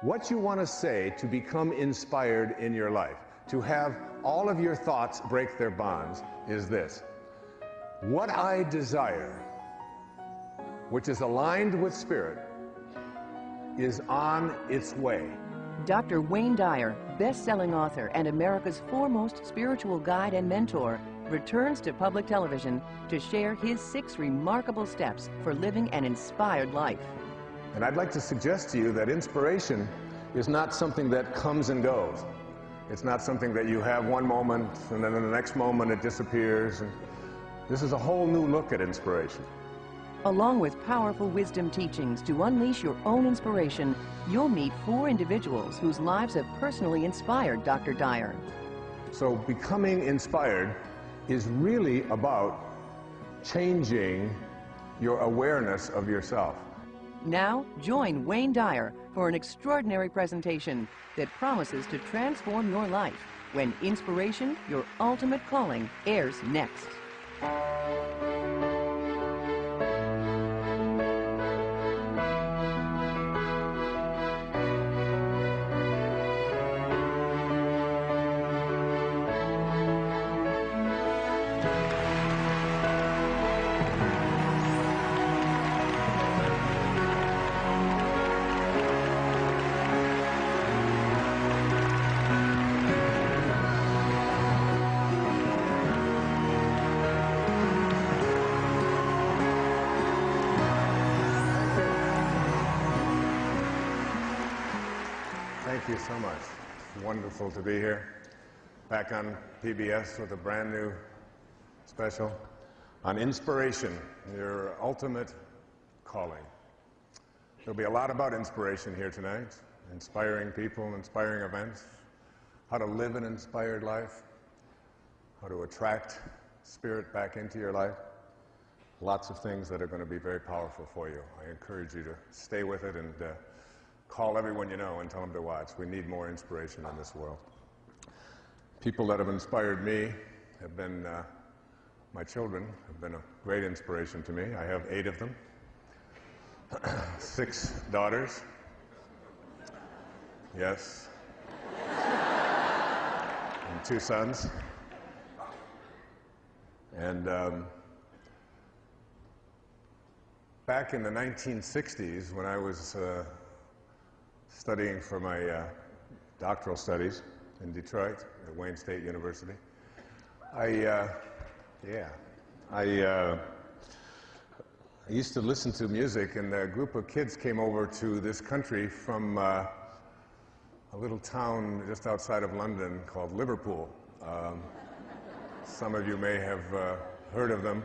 what you want to say to become inspired in your life, to have all of your thoughts break their bonds, is this: what I desire, which is aligned with Spirit, is on its way. Dr. Wayne Dyer, best-selling author and America's foremost spiritual guide and mentor, returns to public television to share his 6 remarkable steps for living an inspired life. And I'd like to suggest to you that inspiration is not something that comes and goes. It's not something that you have one moment and then in the next moment it disappears. And this is a whole new look at inspiration. Along with powerful wisdom teachings to unleash your own inspiration, you'll meet 4 individuals whose lives have personally inspired Dr. Dyer. So becoming inspired is really about changing your awareness of yourself. Now, join Wayne Dyer for an extraordinary presentation that promises to transform your life when Inspiration, Your Ultimate Calling airs next. Thank you so much. It's wonderful to be here, back on PBS with a brand new special on inspiration, your ultimate calling. There'll be a lot about inspiration here tonight, inspiring people, inspiring events, how to live an inspired life, how to attract Spirit back into your life. Lots of things that are going to be very powerful for you. I encourage you to stay with it and call everyone you know and tell them to watch. We need more inspiration in this world. People that have inspired me have been, my children have been a great inspiration to me. I have 8 of them, 6 daughters. Yes. And 2 sons. And back in the 1960s, when I was studying for my doctoral studies in Detroit at Wayne State University, I used to listen to music, and a group of kids came over to this country from a little town just outside of London called Liverpool. Some of you may have heard of them.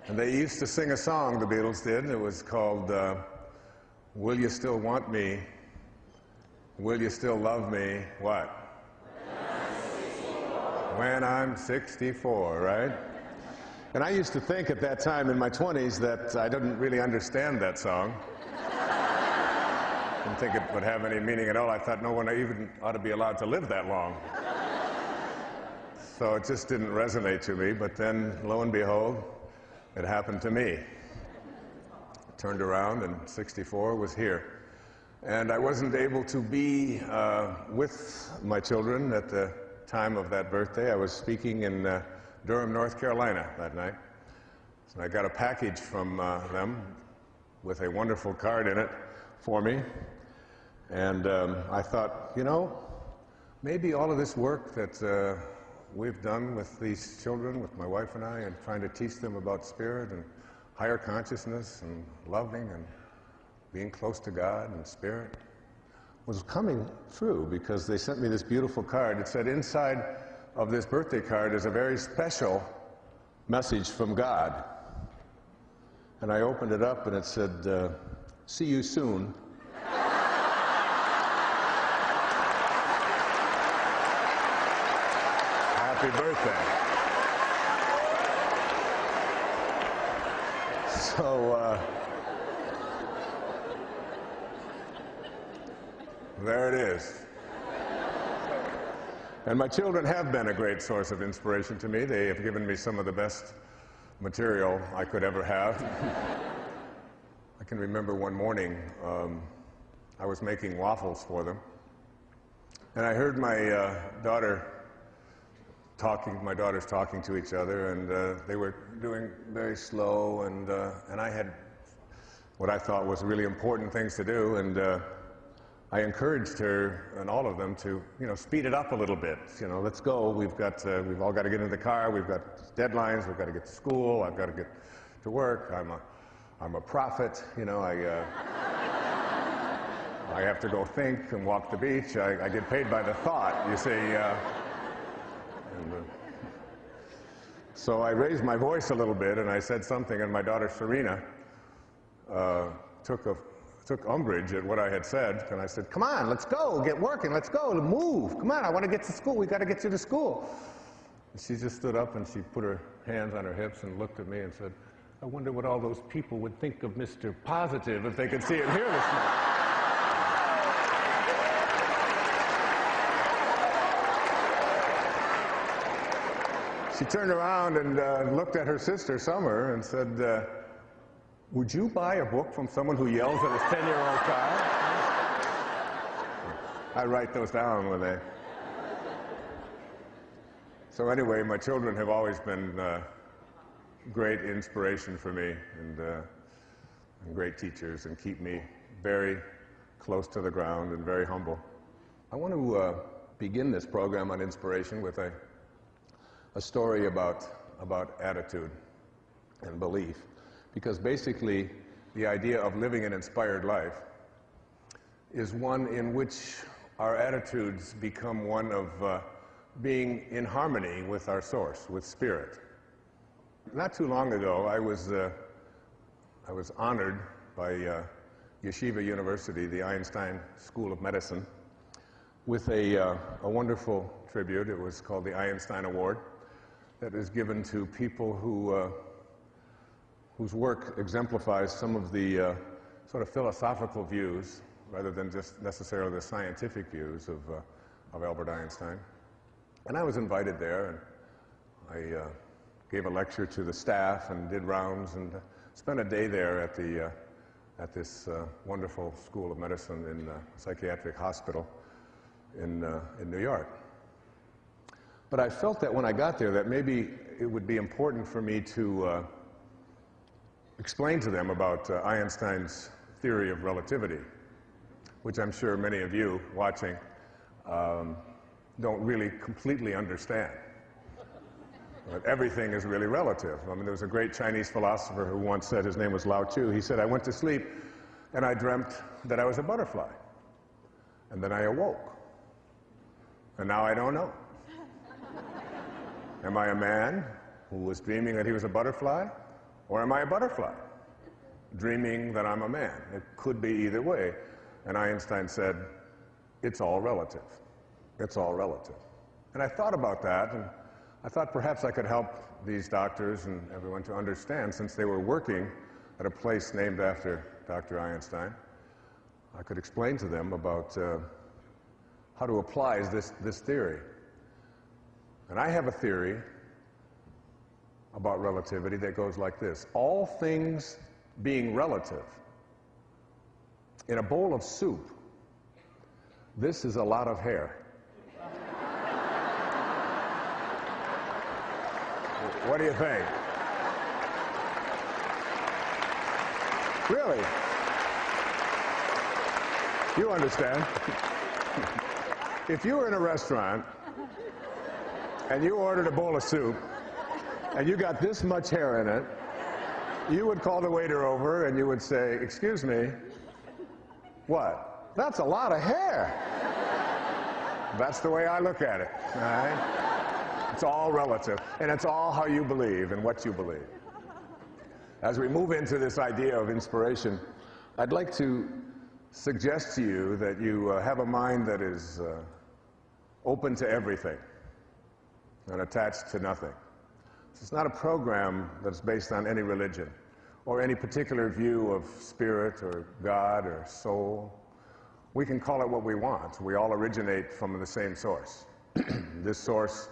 And they used to sing a song, the Beatles did. It was called Will You Still Want Me? Will you still love me? What? When I'm 64, right? And I used to think at that time in my 20s that I didn't really understand that song. Didn't think it would have any meaning at all. I thought no one even ought to be allowed to live that long. So it just didn't resonate to me. But then, lo and behold, it happened to me. Turned around and 64 was here. And I wasn't able to be with my children at the time of that birthday. I was speaking in Durham, North Carolina that night. So I got a package from them with a wonderful card in it for me. And I thought, you know, maybe all of this work that we've done with these children, with my wife and I, and trying to teach them about Spirit and higher consciousness and loving and being close to God and Spirit, was coming true, because they sent me this beautiful card. It said inside of this birthday card is a very special message from God. And I opened it up and it said, see you soon. Happy birthday. So, there it is. And my children have been a great source of inspiration to me. They have given me some of the best material I could ever have. I can remember one morning, I was making waffles for them. And I heard my daughters talking to each other, and they were doing very slow, and I had what I thought was really important things to do, and I encouraged her and all of them to, speed it up a little bit. Let's go. We've all got to get in the car. We've got deadlines. We've got to get to school. I've got to get to work. I'm a prophet. I have to go think and walk the beach. I get paid by the thought, you see. So I raised my voice a little bit, and I said something, and my daughter Serena took umbrage at what I had said, and I said, "Come on, let's go, get working, let's go, move. Come on, I want to get to school. We got to get you to school." And she just stood up and she put her hands on her hips and looked at me and said, "I wonder what all those people would think of Mr. Positive if they could see him here this morning." She turned around and looked at her sister, Summer, and said, "Would you buy a book from someone who yells at his 10-year-old child?" I write those down when they... So anyway, my children have always been great inspiration for me, and great teachers, and keep me very close to the ground and very humble. I want to begin this program on inspiration with a story about attitude and belief, because basically the idea of living an inspired life is one in which our attitudes become one of being in harmony with our source, with spirit. Not too long ago, I was honored by Yeshiva University, the Einstein School of Medicine, with a wonderful tribute. It was called the Einstein Award, that is given to people whose work exemplifies some of the sort of philosophical views, rather than just necessarily the scientific views of Albert Einstein. And I was invited there, and I gave a lecture to the staff and did rounds and spent a day there at this wonderful School of Medicine in a psychiatric hospital in New York. But I felt that when I got there that maybe it would be important for me to explain to them about Einstein's theory of relativity, which I'm sure many of you watching don't really completely understand. But everything is really relative. I mean, there was a great Chinese philosopher who once said, his name was Lao Tzu, he said, "I went to sleep and I dreamt that I was a butterfly. And then I awoke. And now I don't know. Am I a man who was dreaming that he was a butterfly? Or am I a butterfly dreaming that I'm a man? It could be either way." And Einstein said, "It's all relative. It's all relative." And I thought about that, and I thought perhaps I could help these doctors and everyone to understand, since they were working at a place named after Dr. Einstein, I could explain to them about how to apply this theory. And I have a theory about relativity that goes like this. All things being relative, in a bowl of soup, this is a lot of hair. What do you think? Really? You understand? If you were in a restaurant and you ordered a bowl of soup and you got this much hair in it, you would call the waiter over and you would say, "Excuse me, what? That's a lot of hair." That's the way I look at it, all right? It's all relative, and it's all how you believe and what you believe. As we move into this idea of inspiration, I'd like to suggest to you that you have a mind that is open to everything and attached to nothing. It's not a program that's based on any religion or any particular view of spirit or God or soul. We can call it what we want. We all originate from the same source. This source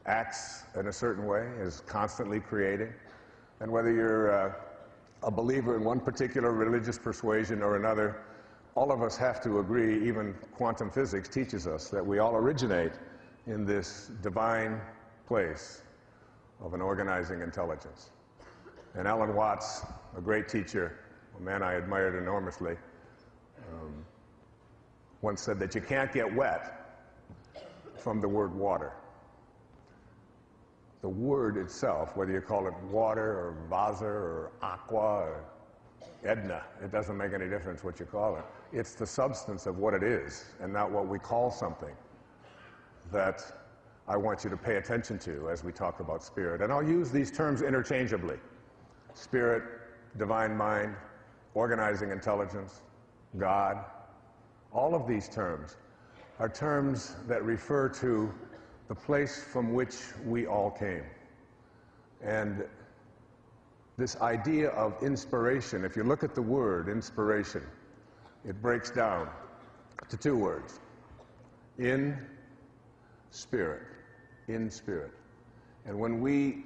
acts in a certain way, is constantly creating. And whether you're a believer in one particular religious persuasion or another, all of us have to agree, even quantum physics teaches us, that we all originate in this divine place of an organizing intelligence. And Dyer Whats, a great teacher, a man I admired enormously, once said that you can't get wet from the word water. The word itself, whether you call it water or vasa or aqua or Edna, it doesn't make any difference what you call it. It's the substance of what it is and not what we call something that I want you to pay attention to as we talk about spirit. And I'll use these terms interchangeably. Spirit, divine mind, organizing intelligence, God. All of these terms are terms that refer to the place from which we all came. And this idea of inspiration, if you look at the word inspiration, it breaks down to two words. In spirit. In spirit. And when we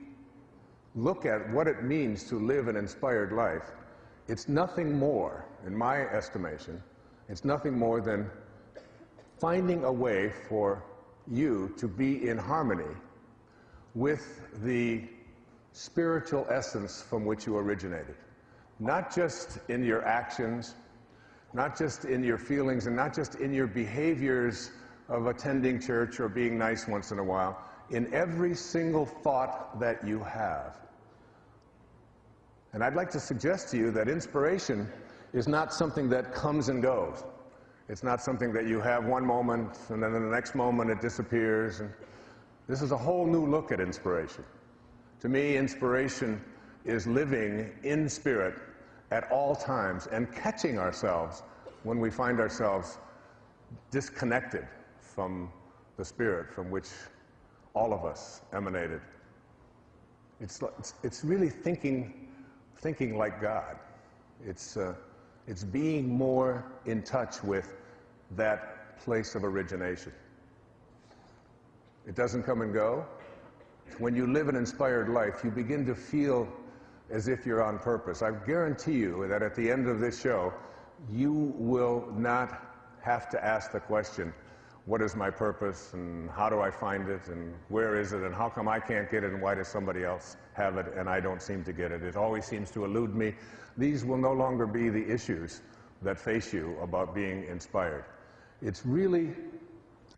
look at what it means to live an inspired life, it's nothing more, in my estimation, it's nothing more than finding a way for you to be in harmony with the spiritual essence from which you originated. Not just in your actions, not just in your feelings, and not just in your behaviors of attending church or being nice once in a while, in every single thought that you have. And I'd like to suggest to you that inspiration is not something that comes and goes. It's not something that you have one moment and then in the next moment it disappears. And this is a whole new look at inspiration. To me, inspiration is living in spirit at all times and catching ourselves when we find ourselves disconnected from the spirit from which all of us emanated. It's really thinking like God. It's being more in touch with that place of origination. It doesn't come and go. When you live an inspired life, you begin to feel as if you're on purpose. I guarantee you that at the end of this show, you will not have to ask the question, what is my purpose, and how do I find it, and where is it, and how come I can't get it, and why does somebody else have it, and I don't seem to get it? It always seems to elude me. These will no longer be the issues that face you about being inspired. It's really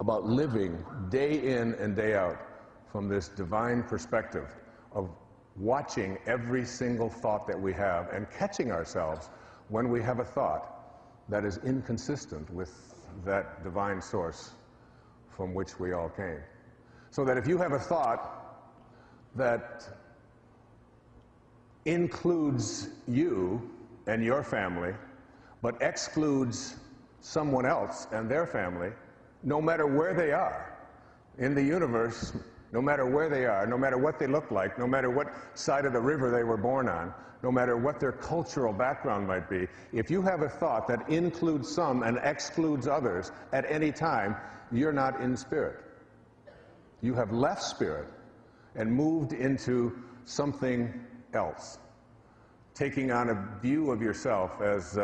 about living day in and day out from this divine perspective of watching every single thought that we have and catching ourselves when we have a thought that is inconsistent with that divine source from which we all came. So that if you have a thought that includes you and your family, but excludes someone else and their family, no matter where they are in the universe, no matter where they are, no matter what they look like, no matter what side of the river they were born on, no matter what their cultural background might be, if you have a thought that includes some and excludes others at any time, you're not in spirit. You have left spirit and moved into something else, taking on a view of yourself as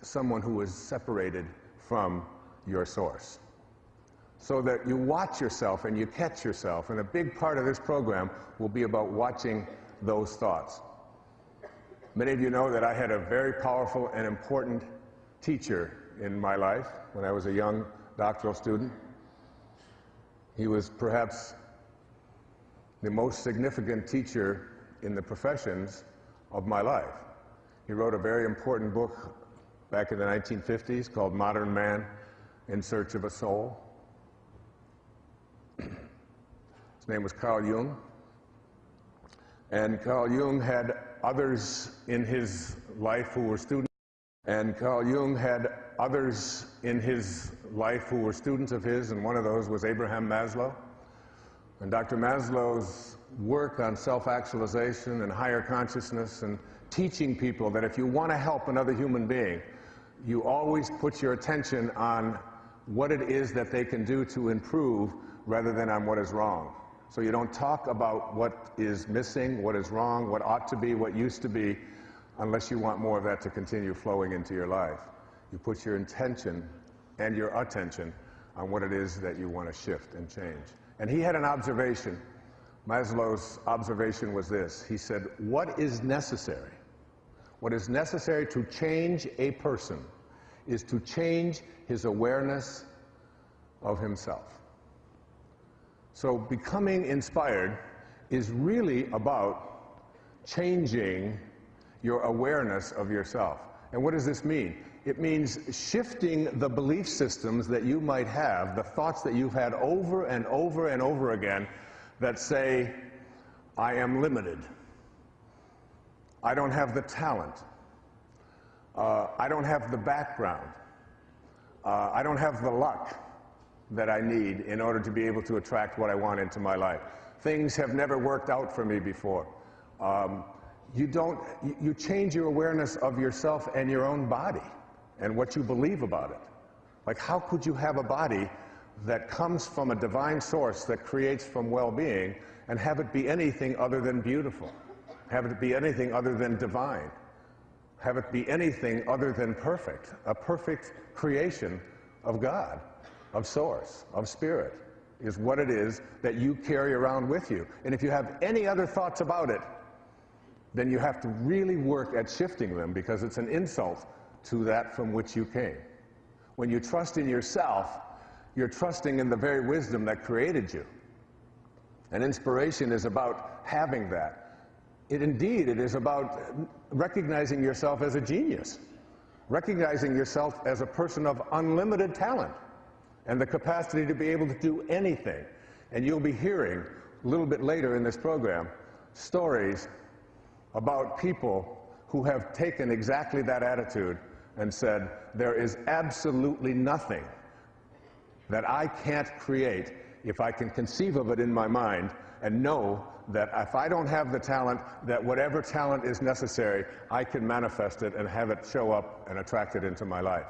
someone who is separated from your source. So that you watch yourself and you catch yourself, and a big part of this program will be about watching those thoughts. Many of you know that I had a very powerful and important teacher in my life when I was a young doctoral student. He was perhaps the most significant teacher in the professions of my life. He wrote a very important book back in the 1950s called Modern Man in Search of a Soul. His name was Carl Jung. And Carl Jung had others in his life who were students. And Carl Jung had others in his life who were students of his, and one of those was Abraham Maslow. And Dr. Maslow's work on self-actualization and higher consciousness and teaching people that if you want to help another human being, you always put your attention on what it is that they can do to improve rather than on what is wrong. So you don't talk about what is missing, what is wrong, what ought to be, what used to be. unless you want more of that to continue flowing into your life. You put your intention and your attention on what it is that you want to shift and change. And he had an observation. Maslow's observation was this. He said, what is necessary? What is necessary to change a person is to change his awareness of himself. So becoming inspired is really about changing your awareness of yourself. And what does this mean? It means shifting the belief systems that you might have, the thoughts that you've had over and over and over again that say, I am limited. I don't have the talent. I don't have the background. I don't have the luck that I need in order to be able to attract what I want into my life. Things have never worked out for me before. You change your awareness of yourself and your own body and what you believe about it. Like, how could you have a body that comes from a divine source that creates from well-being and have it be anything other than beautiful? Have it be anything other than divine? Have it be anything other than perfect? A perfect creation of God, of Source, of Spirit, is what it is that you carry around with you. And if you have any other thoughts about it, then you have to really work at shifting them, because it's an insult to that from which you came. When you trust in yourself, you're trusting in the very wisdom that created you. And inspiration is about having that. It is about recognizing yourself as a genius, recognizing yourself as a person of unlimited talent and the capacity to be able to do anything. And you'll be hearing a little bit later in this program stories about people who have taken exactly that attitude and said, there is absolutely nothing that I can't create if I can conceive of it in my mind and know that if I don't have the talent, that whatever talent is necessary, I can manifest it and have it show up and attract it into my life.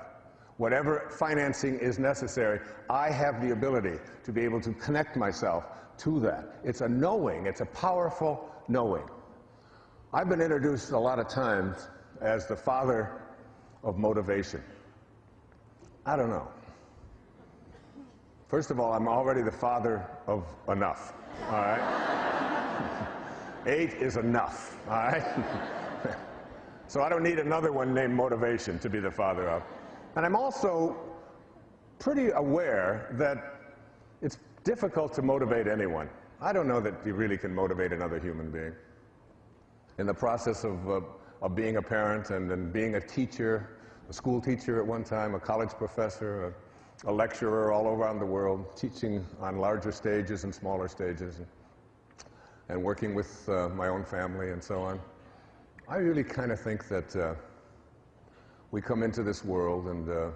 Whatever financing is necessary, I have the ability to be able to connect myself to that. It's a knowing, it's a powerful knowing. I've been introduced a lot of times as the father of motivation. I don't know. First of all, I'm already the father of enough, all right? 8 is enough, all right? So I don't need another one named motivation to be the father of. And I'm also pretty aware that it's difficult to motivate anyone. I don't know that you really can motivate another human being. In the process of being a parent and being a teacher, a school teacher at one time, a college professor, a lecturer all around the world, teaching on larger stages and smaller stages, and working with my own family and so on, I really kind of think that we come into this world and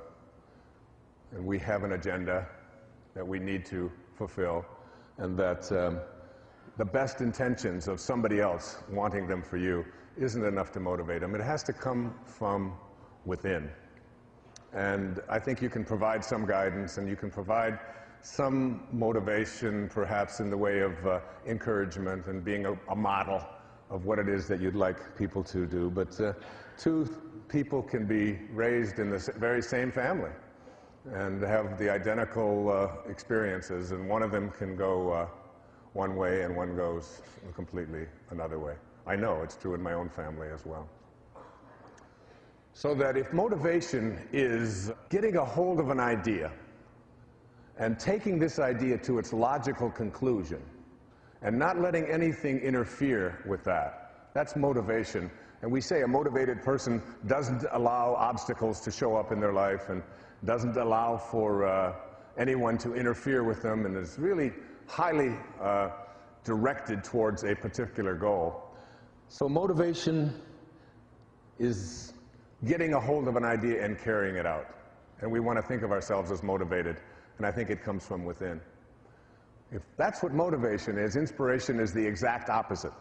we have an agenda that we need to fulfill, and that the best intentions of somebody else wanting them for you isn't enough to motivate them. It has to come from within. And I think you can provide some guidance, and you can provide some motivation, perhaps in the way of encouragement and being a model of what it is that you'd like people to do. But two people can be raised in the very same family and have the identical experiences, and one of them can go one way and one goes completely another way. I know it's true in my own family as well. So that if motivation is getting a hold of an idea and taking this idea to its logical conclusion and not letting anything interfere with that, that's motivation. And we say a motivated person doesn't allow obstacles to show up in their life and doesn't allow for anyone to interfere with them, and is really highly directed towards a particular goal. So motivation is getting a hold of an idea and carrying it out. And we want to think of ourselves as motivated, and I think it comes from within. If that's what motivation is, inspiration is the exact opposite.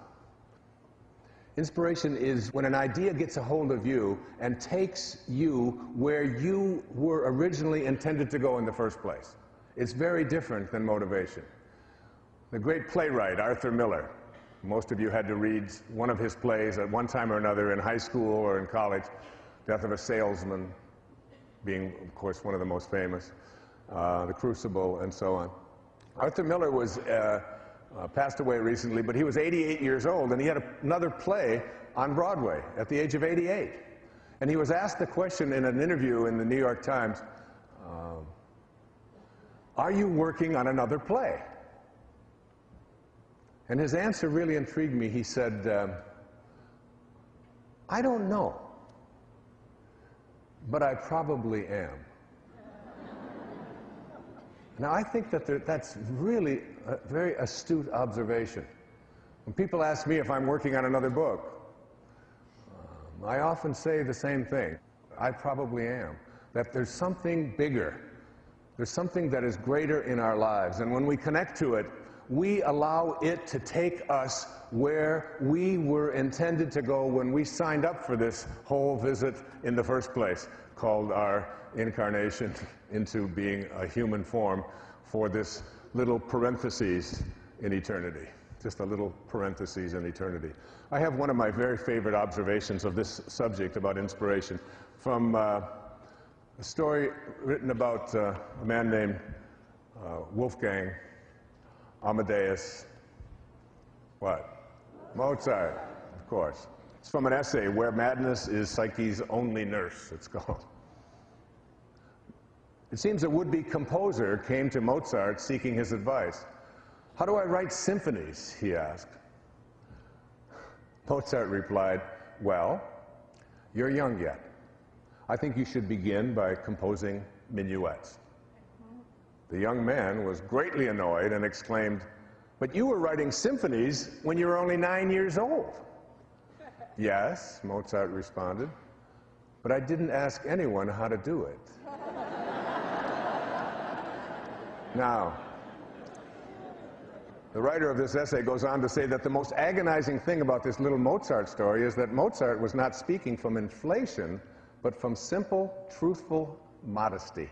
Inspiration is when an idea gets a hold of you and takes you where you were originally intended to go in the first place. It's very different than motivation. The great playwright Arthur Miller Most of you had to read one of his plays at one time or another in high school or in college. Death of a Salesman being, of course, one of the most famous. The Crucible, and so on. Arthur Miller was passed away recently, but he was 88 years old, and he had another play on Broadway at the age of 88. And he was asked the question in an interview in the New York Times, are you working on another play? And his answer really intrigued me. He said, I don't know, but I probably am. Now, I think that that's really a very astute observation. When people ask me if I'm working on another book, I often say the same thing. I probably am. That there's something bigger. There's something that is greater in our lives. And when we connect to it, we allow it to take us where we were intended to go when we signed up for this whole visit in the first place, called our incarnation into being a human form for this little parentheses in eternity. Just a little parentheses in eternity. I have one of my very favorite observations of this subject about inspiration from a story written about a man named Wolfgang Amadeus, what? Mozart, of course. It's from an essay, Where Madness is Psyche's Only Nurse, it's called. It seems a would-be composer came to Mozart seeking his advice. How do I write symphonies, he asked. Mozart replied, well, you're young yet. I think you should begin by composing minuets. The young man was greatly annoyed and exclaimed, but you were writing symphonies when you were only 9 years old. Yes, Mozart responded, but I didn't ask anyone how to do it. Now, the writer of this essay goes on to say that the most agonizing thing about this little Mozart story is that Mozart was not speaking from inflation, but from simple, truthful modesty.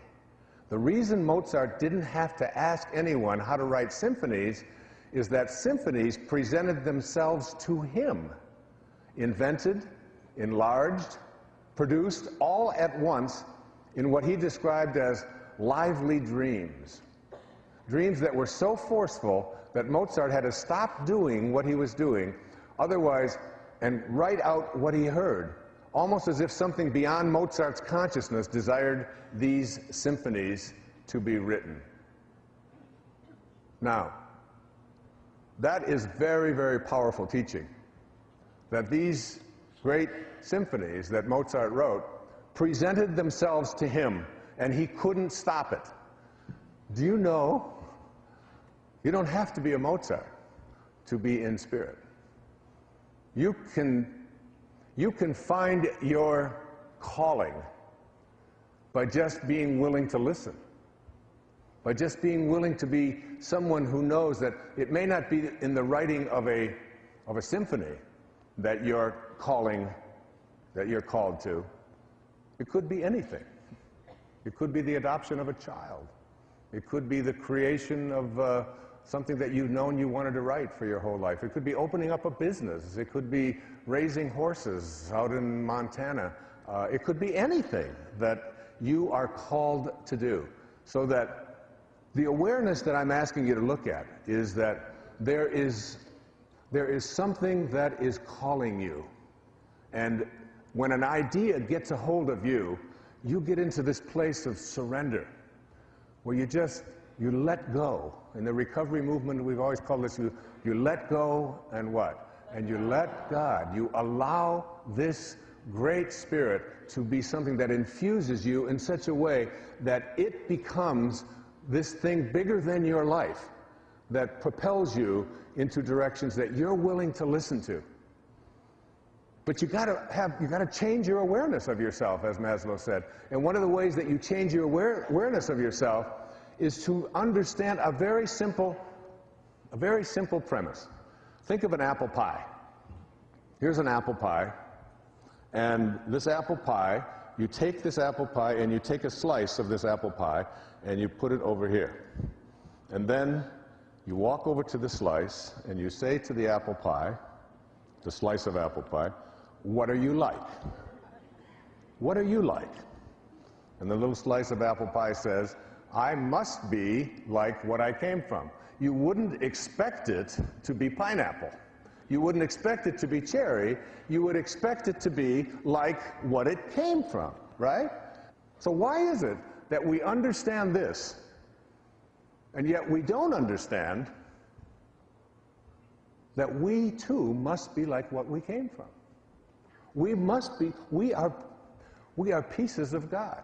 The reason Mozart didn't have to ask anyone how to write symphonies is that symphonies presented themselves to him, invented, enlarged, produced all at once in what he described as lively dreams. Dreams that were so forceful that Mozart had to stop doing what he was doing, otherwise, and write out what he heard, almost as if something beyond Mozart's consciousness desired these symphonies to be written. Now, that is very, very powerful teaching, that these great symphonies that Mozart wrote presented themselves to him, and he couldn't stop it. Do you know, you don't have to be a Mozart to be in spirit. You can find your calling by just being willing to listen, by just being willing to be someone who knows that it may not be in the writing of a symphony that you're called to. It could be anything. It could be the adoption of a child. It could be the creation of something that you've known you wanted to write for your whole life. It could be opening up a business. It could be raising horses out in Montana. It could be anything that you are called to do. So that the awareness that I'm asking you to look at is that there is something that is calling you. And when an idea gets a hold of you, you get into this place of surrender, where you let go. In the recovery movement, we've always called this, you let go and what? And you let God. You allow this great spirit to be something that infuses you in such a way that it becomes this thing bigger than your life, that propels you into directions that you're willing to listen to. But you gotta change your awareness of yourself, as Maslow said. And one of the ways that you change your awareness of yourself is to understand a very simple premise. Think of an apple pie. Here's an apple pie, and this apple pie, you take this apple pie and you take a slice of this apple pie and you put it over here. And then You walk over to the slice and you say to the apple pie, the slice of apple pie, "What are you like? What are you like?" And the little slice of apple pie says, "I must be like what I came from." You wouldn't expect it to be pineapple. You wouldn't expect it to be cherry. You would expect it to be like what it came from, right? So why is it that we understand this, and yet we don't understand that we too must be like what we came from? We must be, we are pieces of God.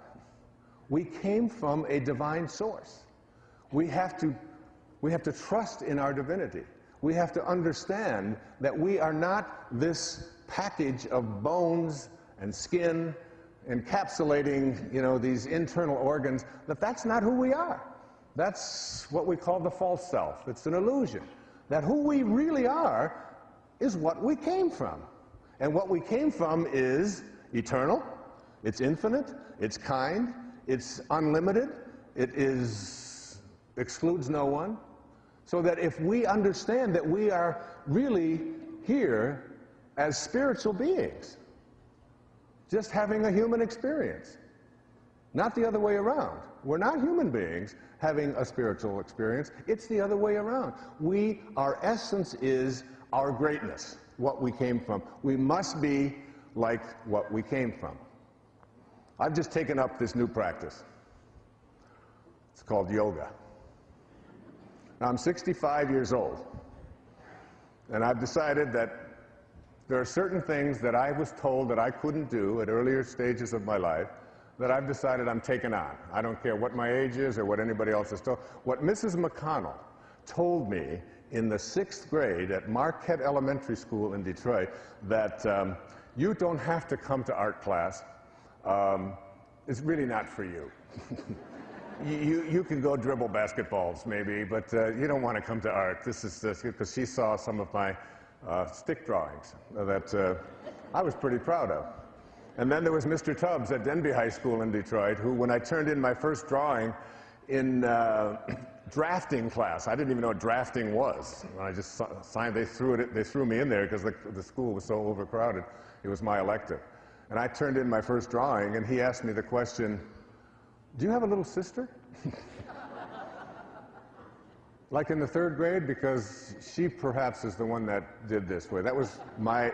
We came from a divine source. We have to trust in our divinity. We have to understand that we are not this package of bones and skin encapsulating, these internal organs, that's not who we are. That's what we call the false self. It's an illusion. That who we really are is what we came from. And what we came from is eternal, it's infinite, it's kind, it's unlimited, it excludes no one. So that if we understand that we are really here as spiritual beings, just having a human experience, not the other way around. We're not human beings having a spiritual experience. It's the other way around. Our essence is our greatness, what we came from. We must be like what we came from. I've just taken up this new practice. It's called yoga. Now, I'm 65 years old, and I've decided that there are certain things that I was told that I couldn't do at earlier stages of my life that I've decided I'm taking on. I don't care what my age is or what anybody else has told. What Mrs. McConnell told me in the 6th grade at Marquette Elementary School in Detroit, that you don't have to come to art class. It's really not for you. You can go dribble basketballs maybe, but you don't want to come to art. This is because she saw some of my stick drawings that I was pretty proud of. And then there was Mr. Tubbs at Denby High School in Detroit, who, when I turned in my first drawing in drafting class, I didn't even know what drafting was. I just signed. They threw me in there because the school was so overcrowded. It was my elective, and I turned in my first drawing, and he asked me the question, "Do you have a little sister?" Like in the 3rd grade, because she perhaps is the one that did this way. That was my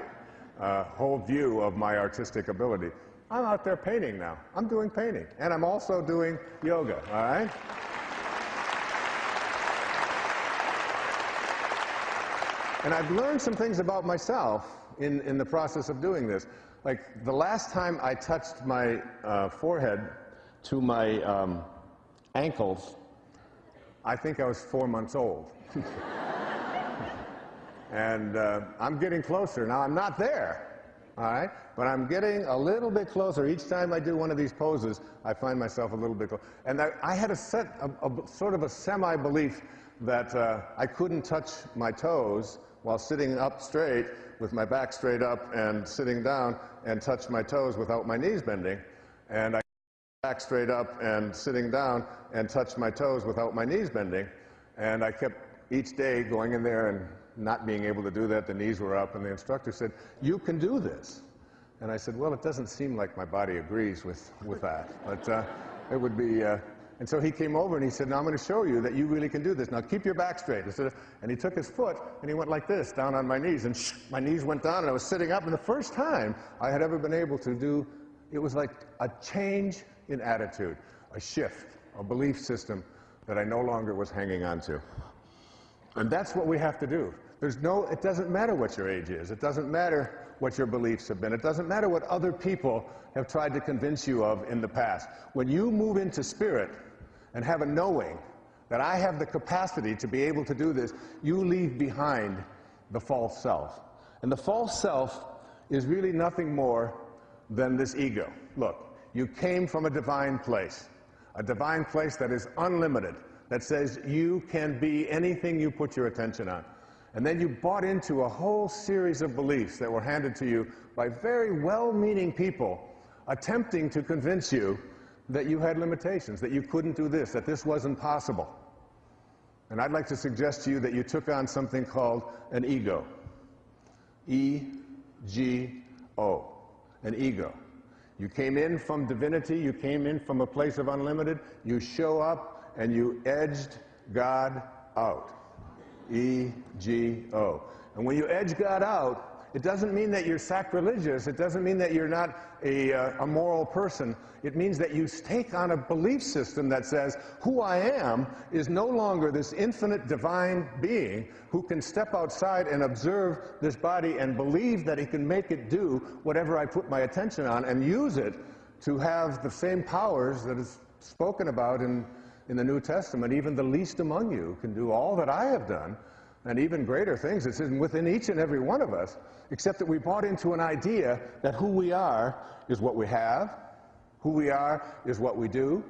whole view of my artistic ability. I'm out there painting now. I'm doing painting. And I'm also doing yoga, all right? And I've learned some things about myself in the process of doing this. Like the last time I touched my forehead to my ankles, I think I was 4 months old. And I'm getting closer. Now, I'm not there, all right? But I'm getting a little bit closer. Each time I do one of these poses, I find myself a little bit closer. And I had a sort of a semi-belief that I couldn't touch my toes while sitting up straight with my back straight up and sitting down and touch my toes without my knees bending. And I back straight up and sitting down and touch my toes without my knees bending. And I kept each day going in there and not being able to do that. The knees were up, and the instructor said, "You can do this." And I said, "Well, it doesn't seem like my body agrees with that, but it would be." And so he came over and he said, "Now I'm going to show you that you really can do this. Now keep your back straight." And he took his foot and he went like this down on my knees, and my knees went down, and I was sitting up. And the first time I had ever been able to do, it was like a change in attitude, a shift, a belief system that I no longer was hanging on to. And that's what we have to do. It doesn't matter what your age is. It doesn't matter what your beliefs have been. It doesn't matter what other people have tried to convince you of in the past. When you move into spirit and have a knowing that I have the capacity to be able to do this, you leave behind the false self. And the false self is really nothing more than this ego. Look, you came from a divine place that is unlimited, that says you can be anything you put your attention on. And then you bought into a whole series of beliefs that were handed to you by very well-meaning people attempting to convince you that you had limitations, that you couldn't do this, that this wasn't possible. And I'd like to suggest to you that you took on something called an ego. E-G-O, an ego. You came in from divinity, you came in from a place of unlimited, you show up and you edged God out. E-G-O. And when you edge God out, it doesn't mean that you're sacrilegious, it doesn't mean that you're not a moral person. It means that you take on a belief system that says, who I am is no longer this infinite divine being who can step outside and observe this body and believe that he can make it do whatever I put my attention on and use it to have the same powers that is spoken about in the New Testament. Even the least among you can do all that I have done, and even greater things. It's within each and every one of us, except that we bought into an idea that who we are is what we have, who we are is what we do,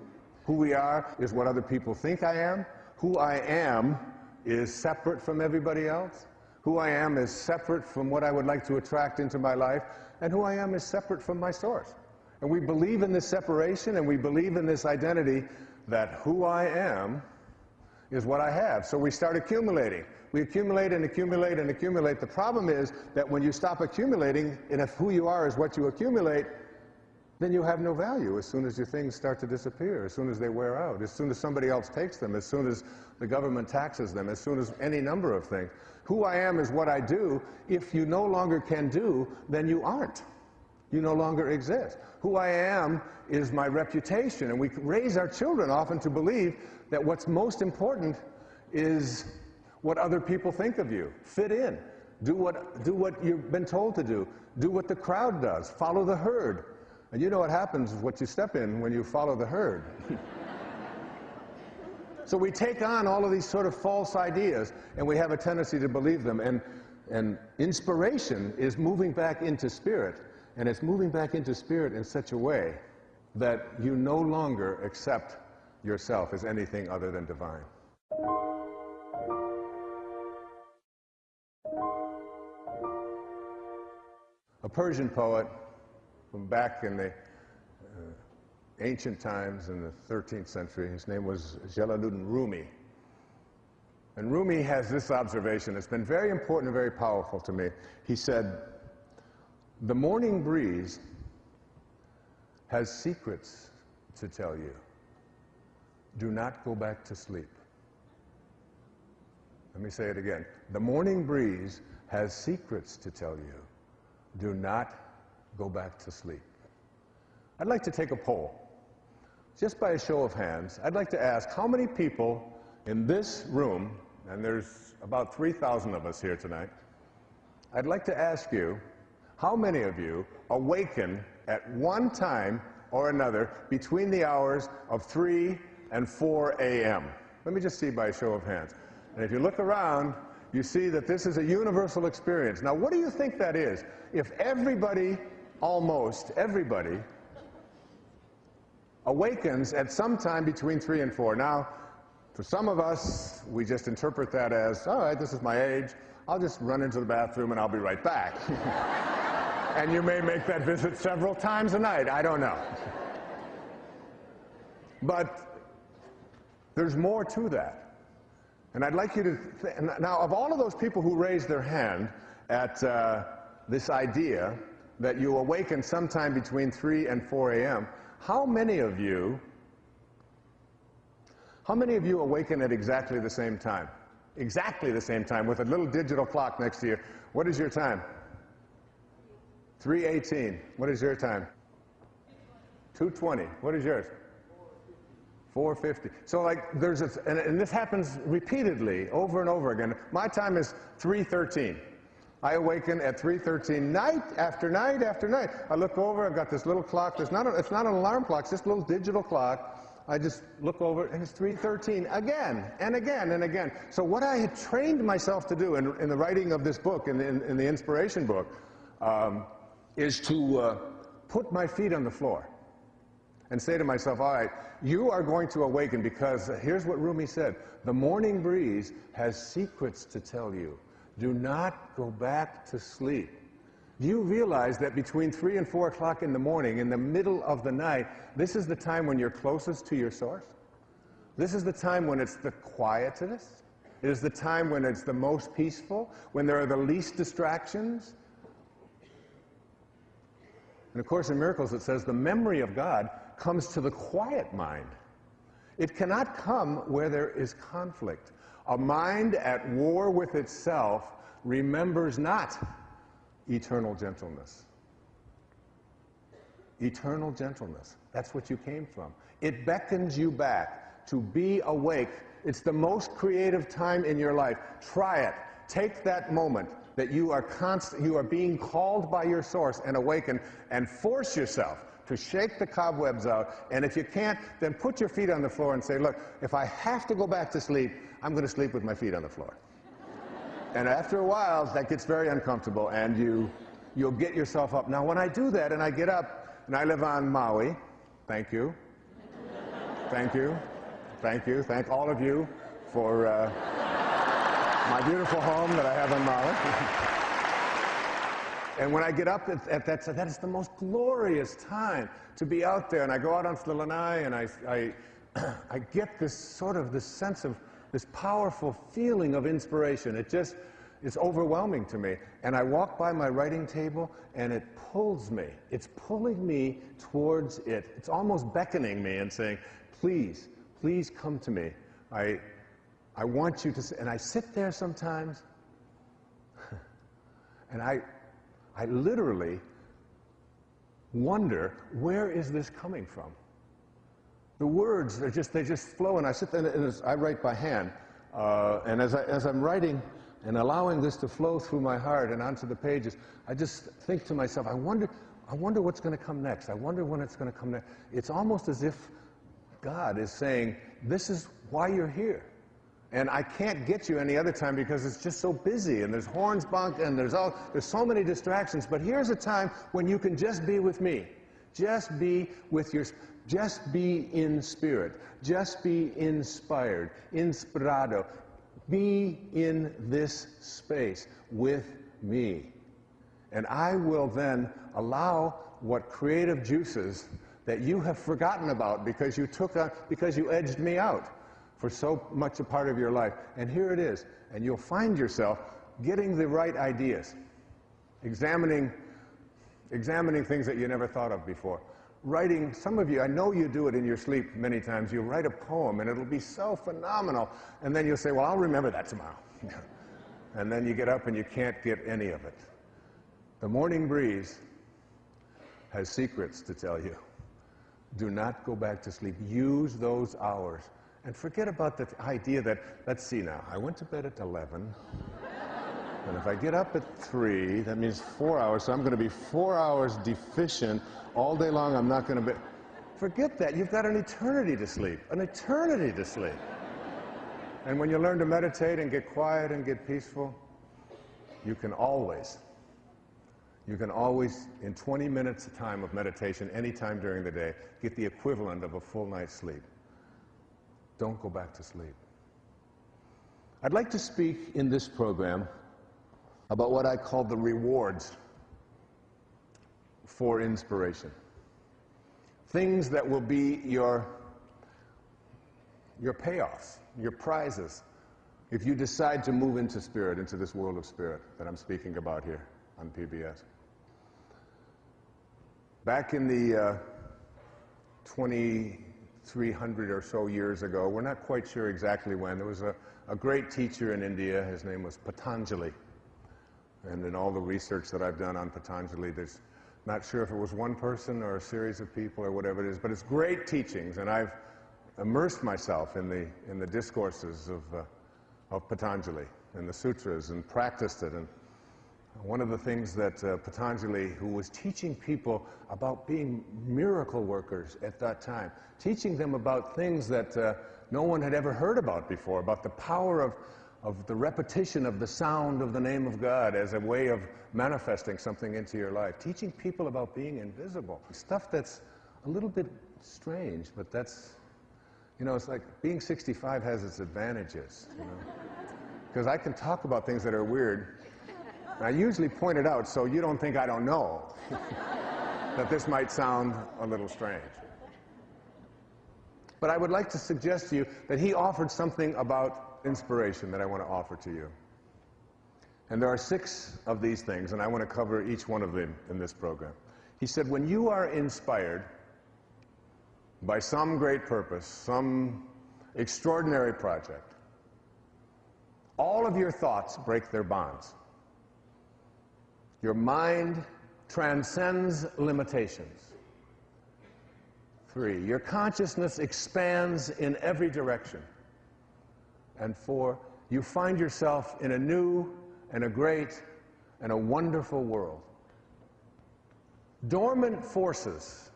who we are is what other people think I am, who I am is separate from everybody else, who I am is separate from what I would like to attract into my life, and who I am is separate from my source. And we believe in this separation, and we believe in this identity that who I am is what I have. So we start accumulating. We accumulate and accumulate and accumulate. The problem is that when you stop accumulating, and if who you are is what you accumulate, then you have no value as soon as your things start to disappear, as soon as they wear out, as soon as somebody else takes them, as soon as the government taxes them, as soon as any number of things. Who I am is what I do. If you no longer can do, then you aren't. You no longer exist. Who I am is my reputation, and we raise our children often to believe that what's most important is what other people think of you. Fit in. Do what you've been told to do. Do what the crowd does. Follow the herd. And you know what happens, what you step in when you follow the herd. So we take on all of these sort of false ideas, and we have a tendency to believe them. And inspiration is moving back into spirit, and it's moving back into spirit in such a way that you no longer accept yourself as anything other than divine. A Persian poet from back in the ancient times in the 13th century, his name was Jalaluddin Rumi. And Rumi has this observation. It's been very important and very powerful to me. He said, "The morning breeze has secrets to tell you. Do not go back to sleep." Let me say it again. The morning breeze has secrets to tell you. Do not go back to sleep. I'd like to take a poll. Just by a show of hands, I'd like to ask how many people in this room, and there's about 3,000 of us here tonight, I'd like to ask you, how many of you awaken at one time or another between the hours of 3 and 4 a.m.? Let me just see by a show of hands. And if you look around, you see that this is a universal experience. Now, what do you think that is? If everybody, almost everybody, awakens at some time between 3 and 4. Now, for some of us, we just interpret that as, all right, this is my age. I'll just run into the bathroom and I'll be right back. And you may make that visit several times a night. I don't know. But there's more to that. And I'd like you to, now of all of those people who raised their hand at this idea that you awaken sometime between 3 and 4 a.m., how many of you awaken at exactly the same time? Exactly the same time, with a little digital clock next to you. What is your time? 3:18. What is your time? 2:20. What is yours? 4:50. So like there's a, and this happens repeatedly over and over again. My time is 3:13. I awaken at 3:13 night after night after night. I look over, I've got this little clock. It's not an alarm clock, it's just a little digital clock. I just look over and it's 3:13 again and again and again. So what I had trained myself to do in the writing of this book, in the inspiration book, is to put my feet on the floor and say to myself, all right, you are going to awaken because here's what Rumi said, the morning breeze has secrets to tell you. Do not go back to sleep. Do you realize that between 3 and 4 o'clock in the morning, in the middle of the night, this is the time when you're closest to your source? This is the time when it's the quietest. It is the time when it's the most peaceful, when there are the least distractions. And of course, in Miracles, it says the memory of God comes to the quiet mind. It cannot come where there is conflict. A mind at war with itself remembers not eternal gentleness. Eternal gentleness. That's what you came from. It beckons you back to be awake. It's the most creative time in your life. Try it. Take that moment that you are being called by your source and awaken, and force yourself to shake the cobwebs out. And if you can't, then put your feet on the floor and say, look, if I have to go back to sleep, I'm going to sleep with my feet on the floor. And after a while, that gets very uncomfortable, and you'll get yourself up. Now, when I do that and I get up, and I live on Maui, thank you. Thank you. Thank you. Thank all of you for my beautiful home that I have on Maui. And when I get up at that is the most glorious time to be out there. And I go out onto the lanai, and I get this sense of this powerful feeling of inspiration. It just is overwhelming to me. And I walk by my writing table, and it pulls me. It's pulling me towards it. It's almost beckoning me and saying, please, please come to me. I want you to, and I sit there sometimes, and I literally wonder, where is this coming from? The words, they just flow, and I sit there, and I write by hand. And as I'm writing and allowing this to flow through my heart and onto the pages, I just think to myself, I wonder what's going to come next. I wonder when it's going to come next. It's almost as if God is saying, this is why you're here. And I can't get you any other time because it's just so busy, and there's horns bonked, and there's so many distractions. But here's a time when you can just be with me. Just be in spirit. Just be inspired. Inspirado. Be in this space with me. And I will then allow what creative juices that you have forgotten about because you edged me out for so much a part of your life. And here it is. And you'll find yourself getting the right ideas, examining things that you never thought of before. Writing, some of you, I know you do it in your sleep many times. You'll write a poem, and it'll be so phenomenal. And then you'll say, well, I'll remember that tomorrow. And then you get up and you can't get any of it. The morning breeze has secrets to tell you. Do not go back to sleep. Use those hours. And forget about the idea that, let's see now, I went to bed at 11, and if I get up at 3, that means 4 hours, so I'm going to be 4 hours deficient all day long. I'm not going to be... Forget that. You've got an eternity to sleep. An eternity to sleep. And when you learn to meditate and get quiet and get peaceful, you can always, in 20 minutes of time of meditation, any time during the day, get the equivalent of a full night's sleep. Don't go back to sleep. I'd like to speak in this program about what I call the rewards for inspiration. Things that will be your payoffs, your prizes, if you decide to move into spirit, into this world of spirit that I'm speaking about here on PBS. Back in the 2,300 or so years ago, we're not quite sure exactly when, there was a great teacher in India. His name was Patanjali. And in all the research that I've done on Patanjali, there's not sure if it was one person or a series of people or whatever it is, but it's great teachings, and I've immersed myself in the discourses of Patanjali and the sutras and practiced it. And one of the things that Patanjali, who was teaching people about being miracle workers at that time, teaching them about things that no one had ever heard about before, about the power of the repetition of the sound of the name of God as a way of manifesting something into your life, teaching people about being invisible, stuff that's a little bit strange, but that's, it's like being 65 has its advantages, because I can talk about things that are weird. I usually point it out so you don't think I don't know that this might sound a little strange. But I would like to suggest to you that he offered something about inspiration that I want to offer to you. And there are 6 of these things, and I want to cover each one of them in this program. He said, when you are inspired by some great purpose, some extraordinary project, all of your thoughts break their bonds. Your mind transcends limitations. 3, your consciousness expands in every direction. And 4, you find yourself in a new and a great and a wonderful world. Dormant forces,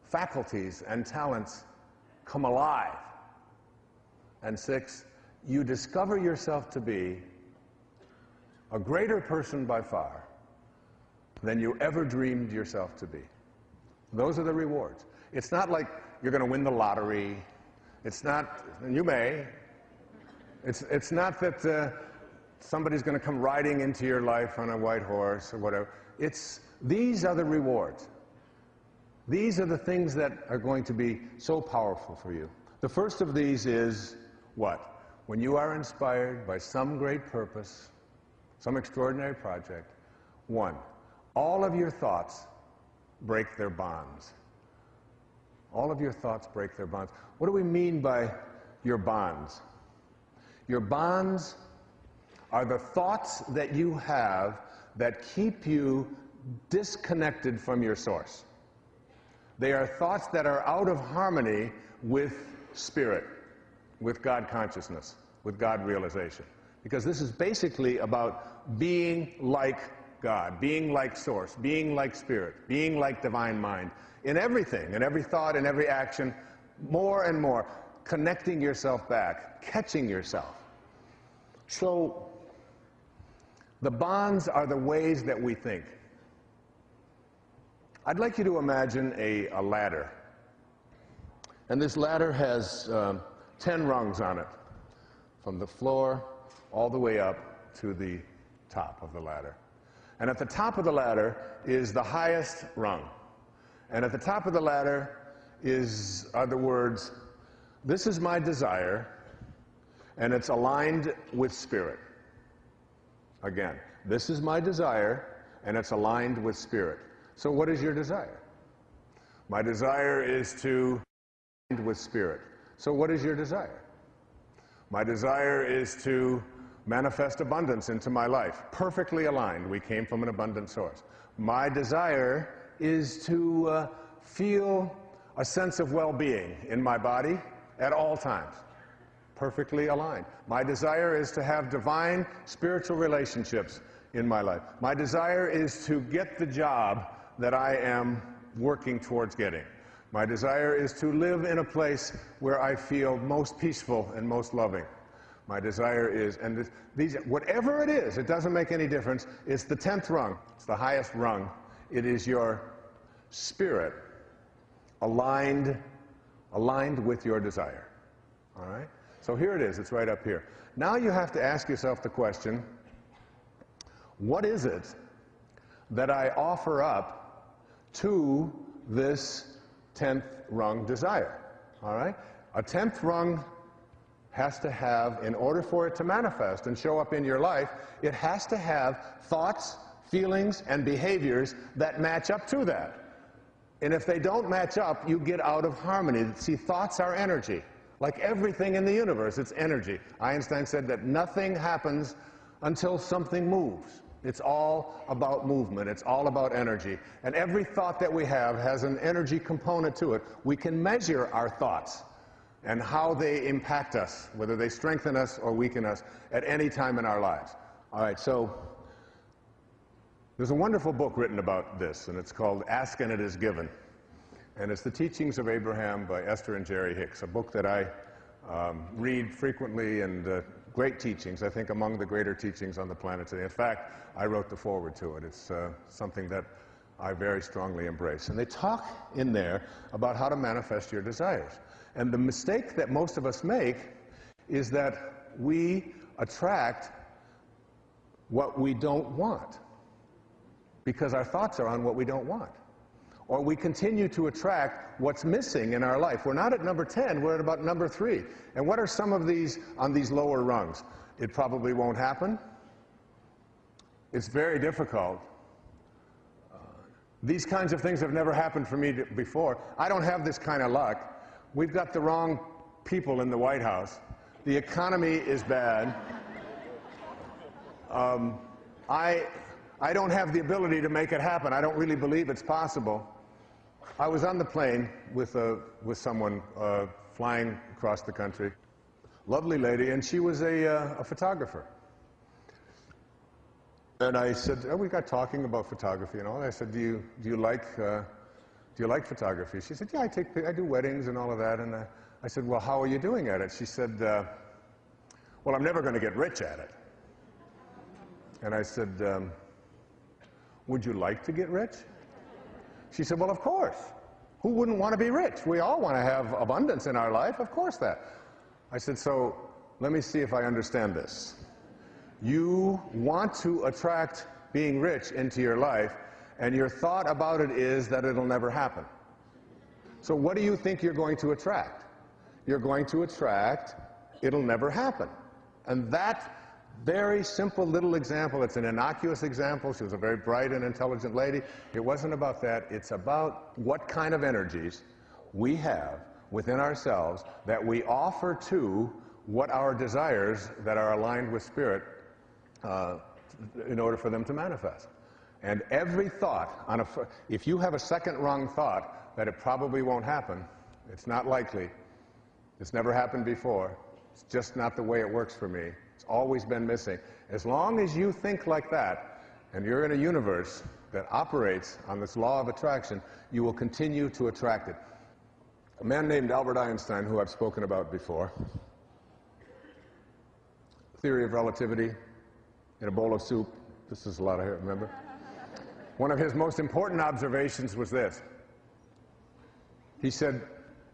faculties, and talents come alive. And 6, you discover yourself to be a greater person by far than you ever dreamed yourself to be. Those are the rewards. It's not like you're going to win the lottery. It's not, and you may. It's not that somebody's going to come riding into your life on a white horse or whatever. These are the rewards. These are the things that are going to be so powerful for you. The first of these is what? When you are inspired by some great purpose, some extraordinary project, 1, all of your thoughts break their bonds. All of your thoughts break their bonds. What do we mean by your bonds? Your bonds are the thoughts that you have that keep you disconnected from your source. They are thoughts that are out of harmony with spirit, with God consciousness, with God realization. Because this is basically about being like God, being like source, being like spirit, being like divine mind, in everything, in every thought, in every action, more and more, connecting yourself back, catching yourself. So, the bonds are the ways that we think. I'd like you to imagine a ladder. And this ladder has 10 rungs on it, from the floor all the way up to the top of the ladder. And at the top of the ladder is the highest rung. And at the top of the ladder are the words, "This is my desire," and it's aligned with spirit. Again, this is my desire, and it's aligned with spirit. So what is your desire? My desire is to align with spirit. So what is your desire? My desire is to manifest abundance into my life. Perfectly aligned. We came from an abundant source. My desire is to feel a sense of well-being in my body at all times. Perfectly aligned. My desire is to have divine spiritual relationships in my life. My desire is to get the job that I am working towards getting. My desire is to live in a place where I feel most peaceful and most loving. My desire is, and these, whatever it is, it doesn't make any difference. It's the 10th rung. It's the highest rung. It is your spirit aligned with your desire. All right? So here it is. It's right up here. Now you have to ask yourself the question, what is it that I offer up to this 10th rung desire? All right? A 10th rung has to have, in order for it to manifest and show up in your life, it has to have thoughts, feelings, and behaviors that match up to that. And if they don't match up, you get out of harmony. See, thoughts are energy. Like everything in the universe, it's energy. Einstein said that nothing happens until something moves. It's all about movement. It's all about energy. And every thought that we have has an energy component to it. We can measure our thoughts and how they impact us, whether they strengthen us or weaken us at any time in our lives. All right, so there's a wonderful book written about this, and it's called Ask and It Is Given. And it's The Teachings of Abraham by Esther and Jerry Hicks, a book that I read frequently, and great teachings, I think among the greater teachings on the planet today. In fact, I wrote the foreword to it. It's something that I very strongly embrace. And they talk in there about how to manifest your desires. And the mistake that most of us make is that we attract what we don't want, because our thoughts are on what we don't want. or we continue to attract what's missing in our life. We're not at number 10, we're at about number 3. And what are some of these on these lower rungs? It probably won't happen. It's very difficult. These kinds of things have never happened for me before. I don't have this kind of luck. We've got the wrong people in the White House. The economy is bad. I don't have the ability to make it happen. I don't really believe it's possible. I was on the plane with someone flying across the country. Lovely lady, and she was a photographer. And I said, we got talking about photography and all. And I said, do you like photography? She said, yeah, I do weddings and all of that. And I said, well, how are you doing at it? She said, well, I'm never going to get rich at it. And I said, would you like to get rich? She said, well, of course. Who wouldn't want to be rich? We all want to have abundance in our life, of course that. I said, so let me see if I understand this. You want to attract being rich into your life, and your thought about it is that it'll never happen. So what do you think you're going to attract? You're going to attract, it'll never happen. And that very simple little example, it's an innocuous example. She was a very bright and intelligent lady. It wasn't about that. It's about what kind of energies we have within ourselves that we offer to what our desires that are aligned with Spirit in order for them to manifest. And every thought, if you have a second wrong thought that it probably won't happen, it's not likely, it's never happened before, it's just not the way it works for me, it's always been missing. As long as you think like that, and you're in a universe that operates on this law of attraction, you will continue to attract it. A man named Albert Einstein, who I've spoken about before, theory of relativity, in a bowl of soup. This is a lot of hair, remember? One of his most important observations was this. He said,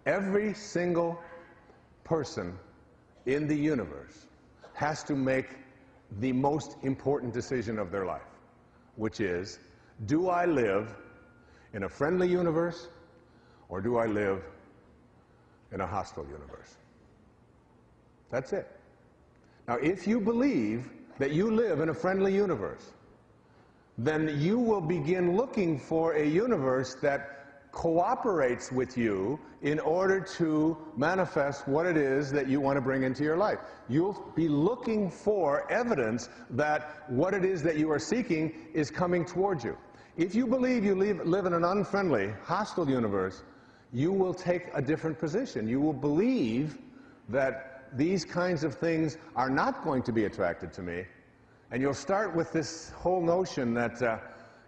every single person in the universe has to make the most important decision of their life, which is, do I live in a friendly universe, or do I live in a hostile universe? That's it. Now, if you believe that you live in a friendly universe, then you will begin looking for a universe that cooperates with you in order to manifest what it is that you want to bring into your life. You'll be looking for evidence that what it is that you are seeking is coming towards you. If you believe you live in an unfriendly, hostile universe, you will take a different position. You will believe that these kinds of things are not going to be attracted to me, and you'll start with this whole notion that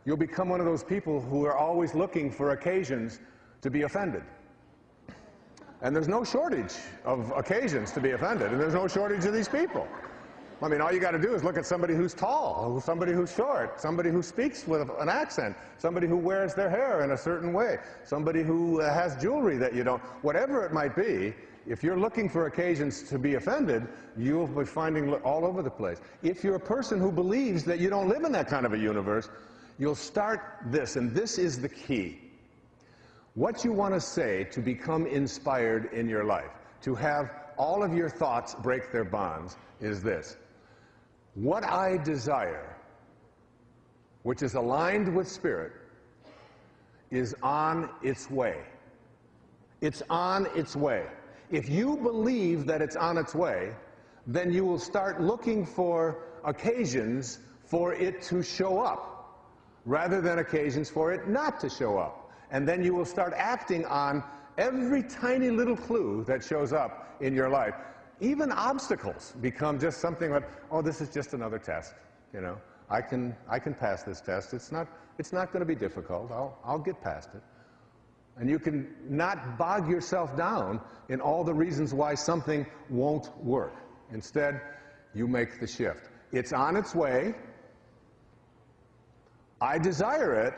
you'll become one of those people who are always looking for occasions to be offended. And there's no shortage of occasions to be offended, and there's no shortage of these people. I mean, all you got to do is look at somebody who's tall, somebody who's short, somebody who speaks with an accent, somebody who wears their hair in a certain way, somebody who has jewelry that you don't, whatever it might be. If you're looking for occasions to be offended, you'll be finding all over the place. If you're a person who believes that you don't live in that kind of a universe, you'll start this, and this is the key. What you want to say to become inspired in your life, to have all of your thoughts break their bonds, is this. What I desire, which is aligned with Spirit, is on its way. It's on its way. If you believe that it's on its way, then you will start looking for occasions for it to show up, rather than occasions for it not to show up. And then you will start acting on every tiny little clue that shows up in your life. Even obstacles become just something like, oh, this is just another test. You know, I can pass this test. It's not going to be difficult. I'll get past it. And you can not bog yourself down in all the reasons why something won't work. Instead, you make the shift. It's on its way. I desire it.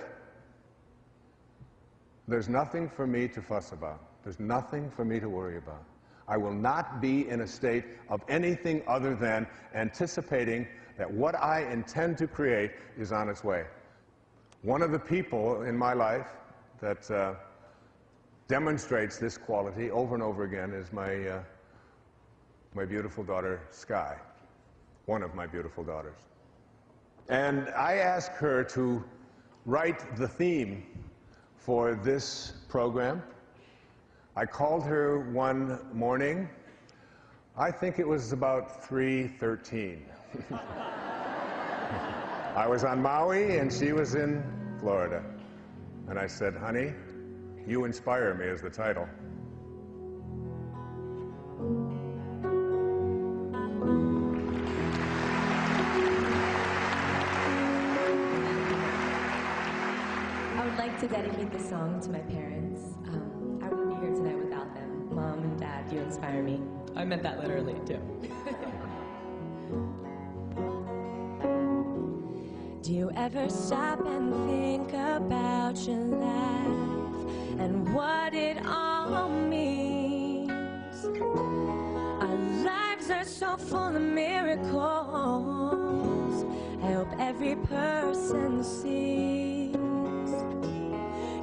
There's nothing for me to fuss about. There's nothing for me to worry about. I will not be in a state of anything other than anticipating that what I intend to create is on its way. One of the people in my life that demonstrates this quality over and over again is my beautiful daughter, Sky, one of my beautiful daughters. And I asked her to write the theme for this program. I called her one morning. I think it was about 3:13. I was on Maui and she was in Florida. And I said, honey, You Inspire Me is the title. I would like to dedicate this song to my parents. I wouldn't be here tonight without them. Mom and Dad, you inspire me. I meant that literally, too. Do you ever stop and think about your life and what it all means? Our lives are so full of miracles. I hope every person sees.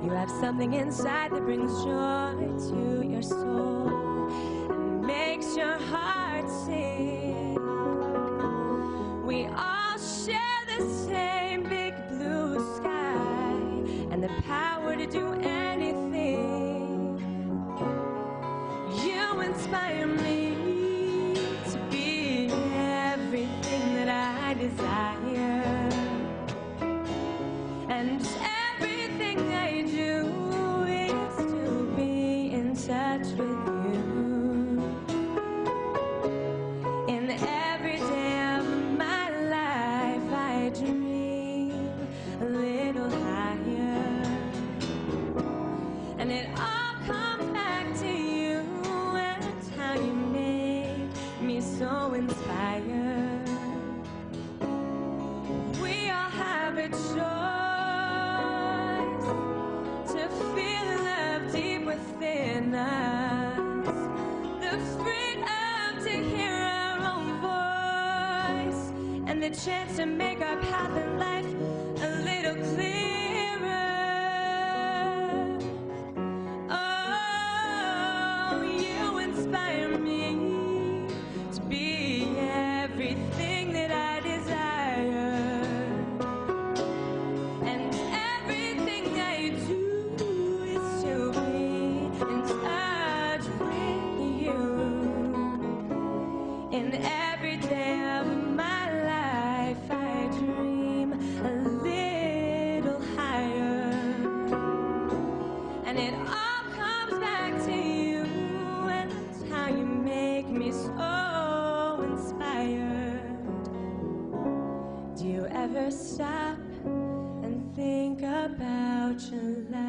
You have something inside that brings joy to your soul and makes your heart sing. We all share the same big blue sky and the power to do anything. You inspire me to be everything that I desire, and everything I do is to be in touch with you. In every day of my life I dream a little higher, and it all comes back to you and how you make me so inspired. We all have a choice to feel love deep within us, the freedom to hear our own voice, and the chance to make our path in life a little clearer. Oh, you inspire me to be everything that I desire, and everything I do is to be in touch with you. In every day of my life I dream a little higher, and it all comes back to you and how you make me so inspired. Do you ever stop and think about your life?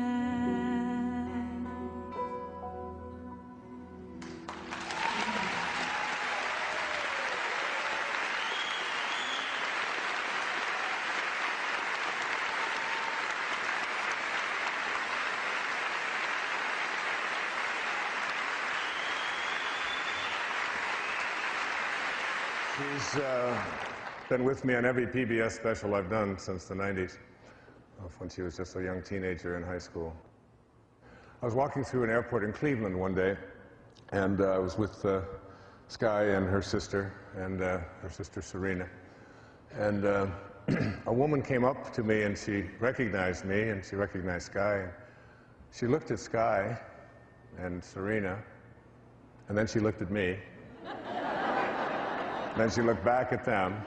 She's been with me on every PBS special I've done since the 90s, when she was just a young teenager in high school. I was walking through an airport in Cleveland one day, and I was with Sky and her sister Serena. And a woman came up to me and she recognized me and she recognized Sky. She looked at Sky and Serena, and then she looked at me. Then she looked back at them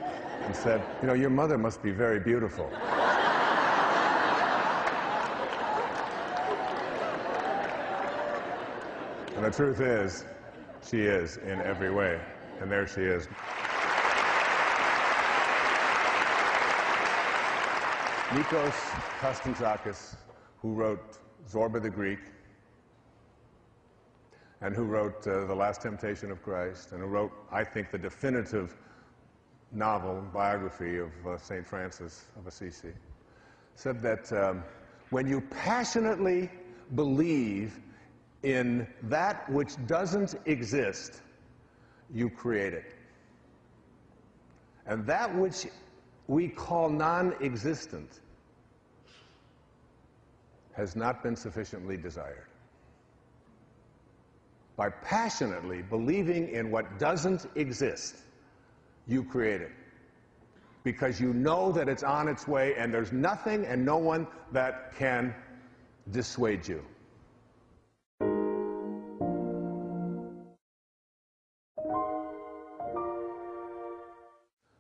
and said, you know, your mother must be very beautiful. And the truth is, she is in every way. And there she is. Nikos Kazantzakis, who wrote Zorba the Greek, and who wrote The Last Temptation of Christ, and who wrote, I think, the definitive novel, biography of St. Francis of Assisi, said that when you passionately believe in that which doesn't exist, you create it. And that which we call non-existent has not been sufficiently desired. By passionately believing in what doesn't exist, you create it. Because you know that it's on its way, and there's nothing and no one that can dissuade you.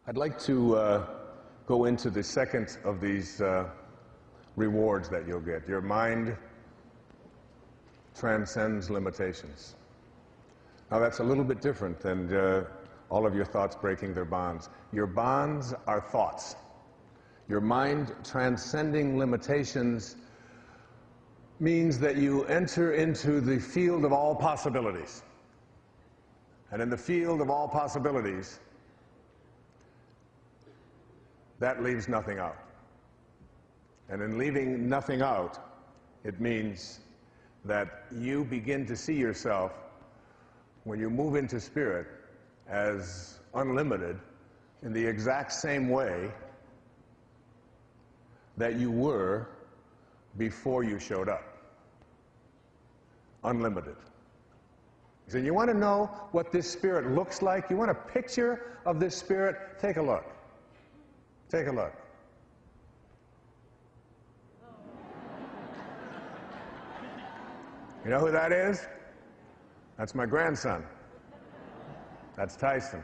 I'd like to go into the second of these rewards that you'll get. Your mind transcends limitations. Now that's a little bit different than all of your thoughts breaking their bonds. Your bonds are thoughts. Your mind transcending limitations means that you enter into the field of all possibilities. And in the field of all possibilities, that leaves nothing out. And in leaving nothing out, it means that you begin to see yourself, when you move into spirit, as unlimited in the exact same way that you were before you showed up. Unlimited. So you want to know what this spirit looks like? You want a picture of this spirit? Take a look. Take a look. You know who that is? That's my grandson. That's Tyson.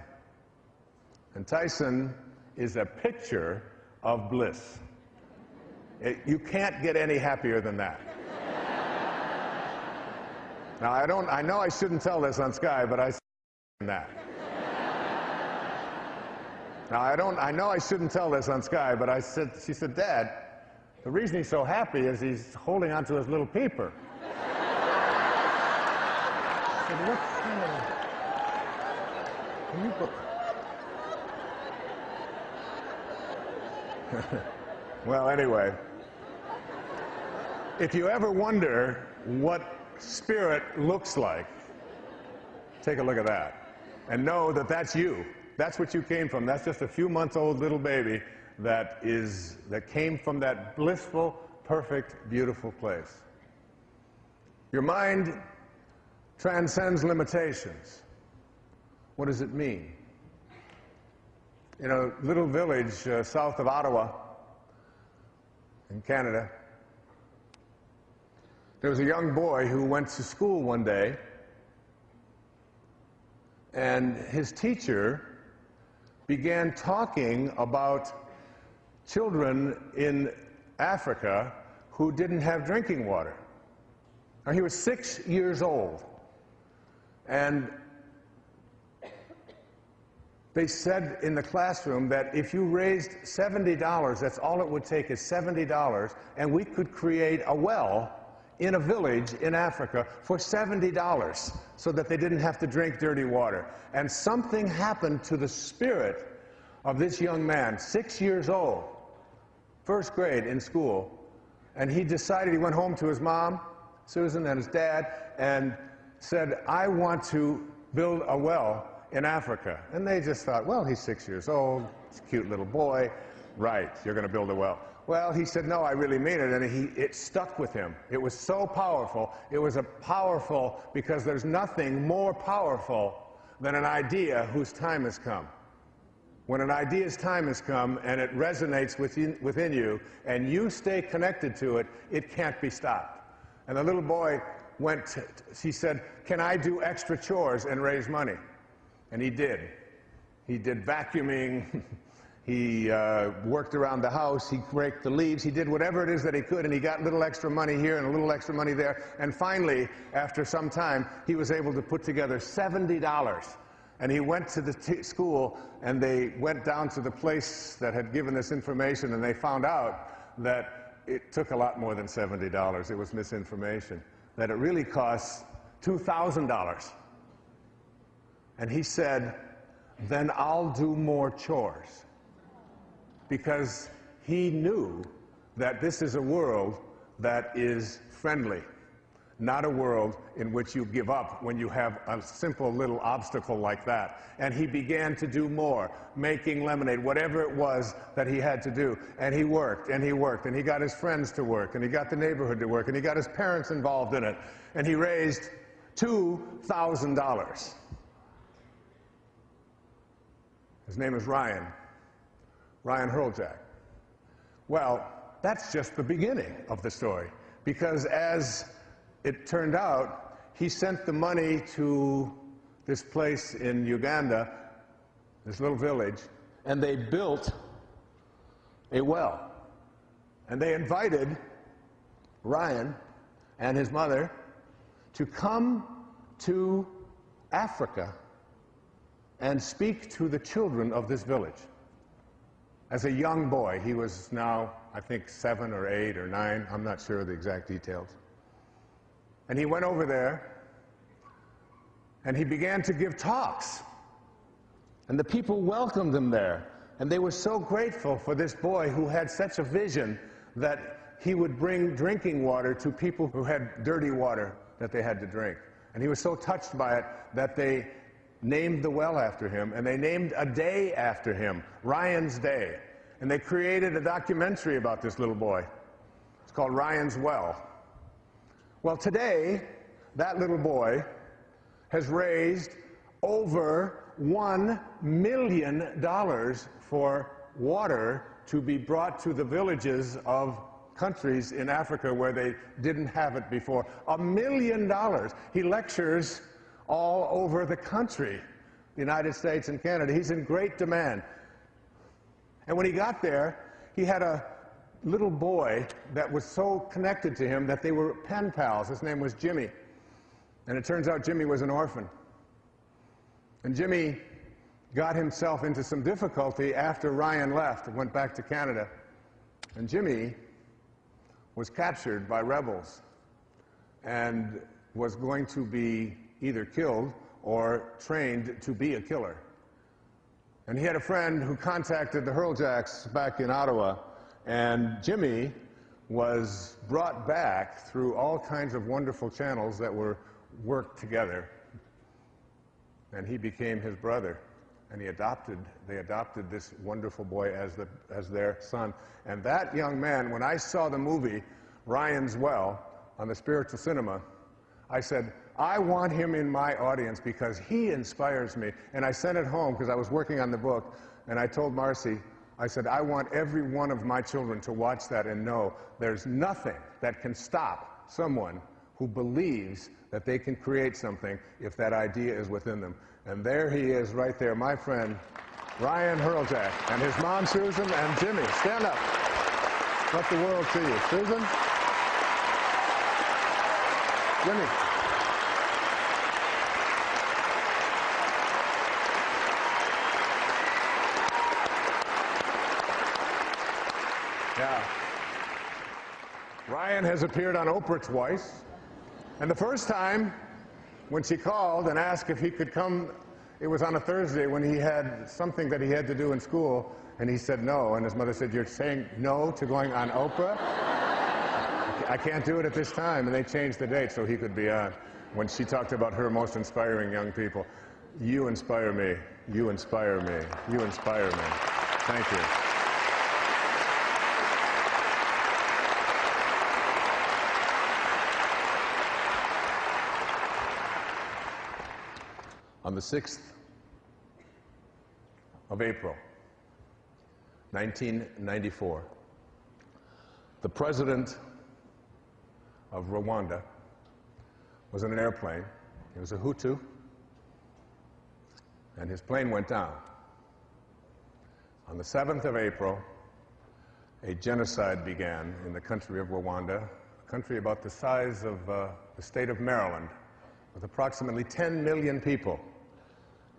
And Tyson is a picture of bliss. You can't get any happier than that. Now, I know I shouldn't tell this on Sky, but I said that. Now, I know I shouldn't tell this on Sky, but she said, Dad, the reason he's so happy is he's holding onto his little peeper. I said, what kind of... Well, anyway, if you ever wonder what spirit looks like, take a look at that and know that that's you. That's what you came from. That's just a few months old little baby that came from that blissful, perfect, beautiful place. Your mind transcends limitations. What does it mean? In a little village south of Ottawa, in Canada, there was a young boy who went to school one day, and his teacher began talking about children in Africa who didn't have drinking water. Now, he was 6 years old, and they said in the classroom that if you raised $70, that's all it would take is $70, and we could create a well in a village in Africa for $70 so that they didn't have to drink dirty water. And something happened to the spirit of this young man, 6 years old, first grade in school, and he decided, he went home to his mom, Susan, and his dad, and said, I want to build a well in Africa. And they just thought, well, he's 6 years old, he's a cute little boy, right, you're going to build a well. Well, he said, no, I really mean it, and it stuck with him. It was so powerful. It was powerful because there's nothing more powerful than an idea whose time has come. When an idea's time has come and it resonates within you and you stay connected to it, it can't be stopped. And the little boy he said, can I do extra chores and raise money? And he did. He did vacuuming. He worked around the house, he raked the leaves, he did whatever it is that he could, and he got a little extra money here and a little extra money there. And finally, after some time, he was able to put together $70. And he went to the school, and they went down to the place that had given this information, and they found out that it took a lot more than $70. It was misinformation, that it really costs $2,000. And he said, then I'll do more chores. Because he knew that this is a world that is friendly. not a world in which you give up when you have a simple little obstacle like that. And he began to do more, making lemonade, whatever it was that he had to do. And he worked, and he worked, and he got his friends to work, and he got the neighborhood to work, and he got his parents involved in it. And he raised $2,000. His name is Ryan Hurljack. Well, that's just the beginning of the story, because as it turned out, he sent the money to this place in Uganda, this little village, and they built a well. And they invited Ryan and his mother to come to Africa and speak to the children of this village. As a young boy, he was now, I think, 7 or 8 or 9, I'm not sure of the exact details. And he went over there, and he began to give talks. And the people welcomed him there. And they were so grateful for this boy who had such a vision that he would bring drinking water to people who had dirty water that they had to drink. And he was so touched by it that they named the well after him, and they named a day after him, Ryan's Day. And they created a documentary about this little boy. It's called Ryan's Well. Well, today, that little boy has raised over $1 million for water to be brought to the villages of countries in Africa where they didn't have it before. $1 million. He lectures all over the country, the United States and Canada. He's in great demand. And when he got there, he had a little boy that was so connected to him that they were pen pals. His name was Jimmy. And it turns out Jimmy was an orphan. And Jimmy got himself into some difficulty after Ryan left and went back to Canada. And Jimmy was captured by rebels and was going to be either killed or trained to be a killer. And he had a friend who contacted the Hurljacks back in Ottawa, and Jimmy was brought back through all kinds of wonderful channels that were worked together. And he became his brother, and they adopted this wonderful boy as their son. And that young man, when I saw the movie Ryan's Well on the Spiritual Cinema, I said, I want him in my audience because he inspires me. And I sent it home because I was working on the book, and I told Marcy, I said, I want every one of my children to watch that and know there's nothing that can stop someone who believes that they can create something if that idea is within them. And there he is right there, my friend, Ryan Hurljack, and his mom, Susan, and Jimmy. Stand up. Let the world see you. Susan? Jimmy. Yeah. Ryan has appeared on Oprah twice. And the first time, when she called and asked if he could come, it was on a Thursday when he had something that he had to do in school, and he said no. And his mother said, you're saying no to going on Oprah? I can't do it at this time. And they changed the date so he could be on. When she talked about her most inspiring young people. You inspire me. You inspire me. You inspire me. Thank you. On the 6th of April, 1994, the president of Rwanda was in an airplane. He was a Hutu, and his plane went down. On the 7th of April, a genocide began in the country of Rwanda, a country about the size of the state of Maryland, with approximately 10 million people.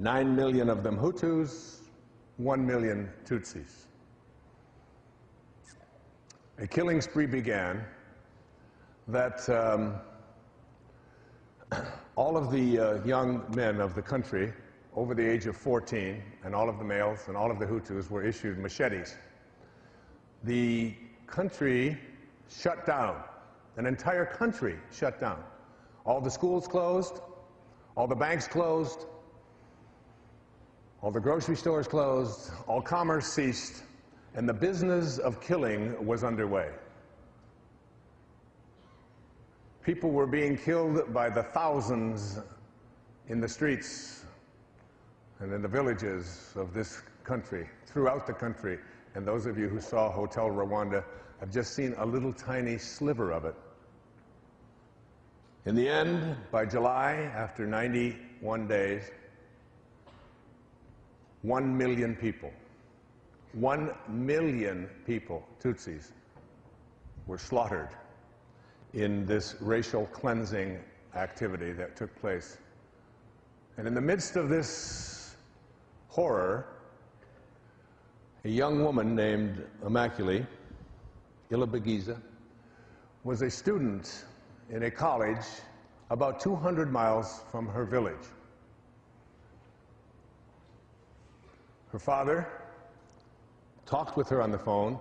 9 million of them Hutus, 1 million Tutsis. A killing spree began that all of the young men of the country over the age of 14, and all of the males and all of the Hutus were issued machetes. The country shut down. An entire country shut down. All the schools closed, all the banks closed, all the grocery stores closed, all commerce ceased, and the business of killing was underway. People were being killed by the thousands in the streets and in the villages of this country, throughout the country. And those of you who saw Hotel Rwanda have just seen a little tiny sliver of it. In the end, by July, after 91 days, 1 million people, 1 million people, Tutsis, were slaughtered in this racial cleansing activity that took place. And in the midst of this horror, a young woman named Immaculée Ilibagiza was a student in a college about 200 miles from her village. Her father talked with her on the phone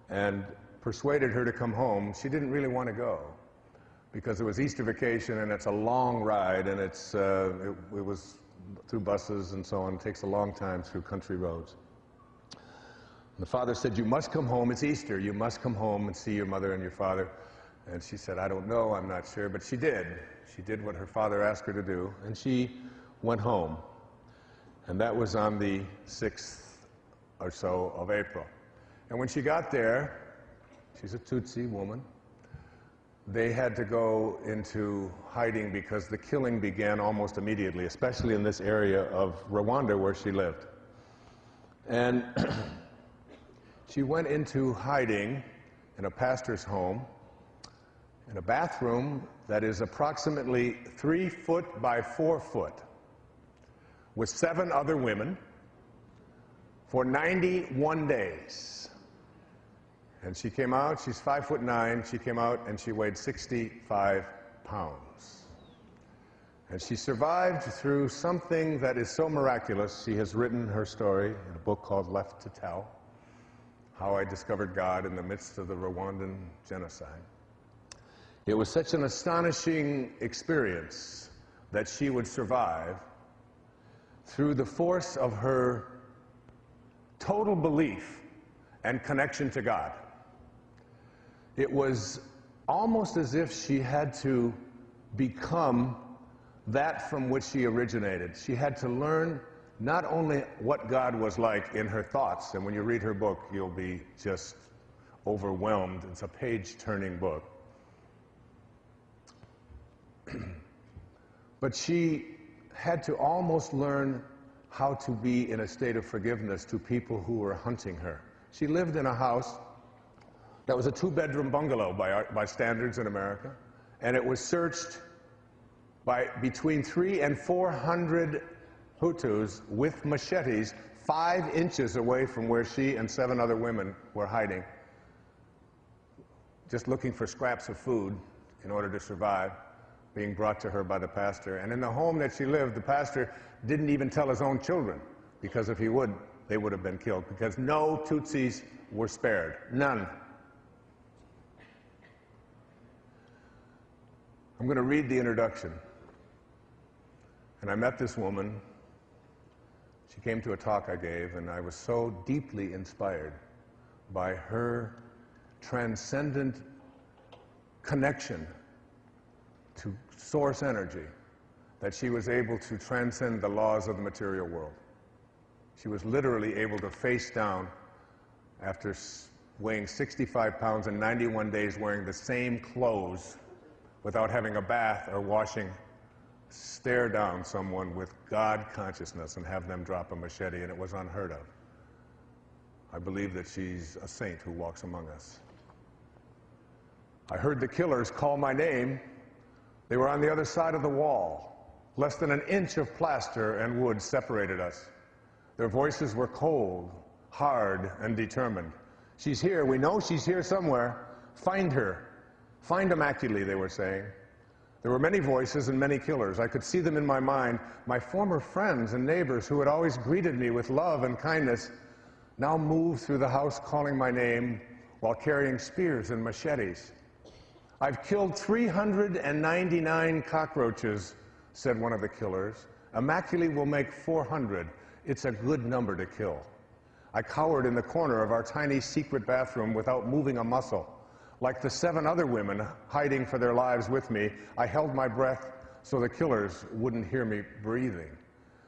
and persuaded her to come home. She didn't really want to go because it was Easter vacation and it's a long ride, and it was through buses and so on. It takes a long time through country roads. And the father said, "You must come home. It's Easter. You must come home and see your mother and your father." And she said, "I don't know. I'm not sure." But she did. She did what her father asked her to do, and she went home. And that was on the 6th or so of April. And when she got there, she's a Tutsi woman, they had to go into hiding because the killing began almost immediately, especially in this area of Rwanda where she lived. And she went into hiding in a pastor's home, in a bathroom that is approximately 3 foot by 4 foot, with 7 other women for 91 days. And she came out, she's 5'9", she came out and she weighed 65 pounds. And she survived through something that is so miraculous. She has written her story in a book called Left to Tell, How I Discovered God in the Midst of the Rwandan Genocide. It was such an astonishing experience that she would survive through the force of her total belief and connection to God. It was almost as if she had to become that from which she originated. She had to learn not only what God was like in her thoughts, and when you read her book, you'll be just overwhelmed. It's a page-turning book. But she had to almost learn how to be in a state of forgiveness to people who were hunting her. She lived in a house that was a 2-bedroom bungalow by standards in America, and it was searched by between 300 and 400 Hutus with machetes 5 inches away from where she and 7 other women were hiding, just looking for scraps of food in order to survive, being brought to her by the pastor. And in the home that she lived, the pastor didn't even tell his own children, because if he would, they would have been killed, because no Tutsis were spared. None. I'm going to read the introduction. And I met this woman. She came to a talk I gave, and I was so deeply inspired by her transcendent connection to source energy that she was able to transcend the laws of the material world. She was literally able to face down, after weighing 65 pounds and 91 days wearing the same clothes without having a bath or washing, stare down someone with God consciousness and have them drop a machete, and it was unheard of. I believe that she's a saint who walks among us. I heard the killers call my name. They were on the other side of the wall. Less than an inch of plaster and wood separated us. Their voices were cold, hard, and determined. "She's here. We know she's here somewhere. Find her. Find Immaculée," they were saying. There were many voices and many killers. I could see them in my mind. My former friends and neighbors who had always greeted me with love and kindness now moved through the house calling my name while carrying spears and machetes. "I've killed 399 cockroaches," said one of the killers. "Immaculate will make 400. It's a good number to kill." I cowered in the corner of our tiny secret bathroom without moving a muscle. Like the 7 other women hiding for their lives with me, I held my breath so the killers wouldn't hear me breathing.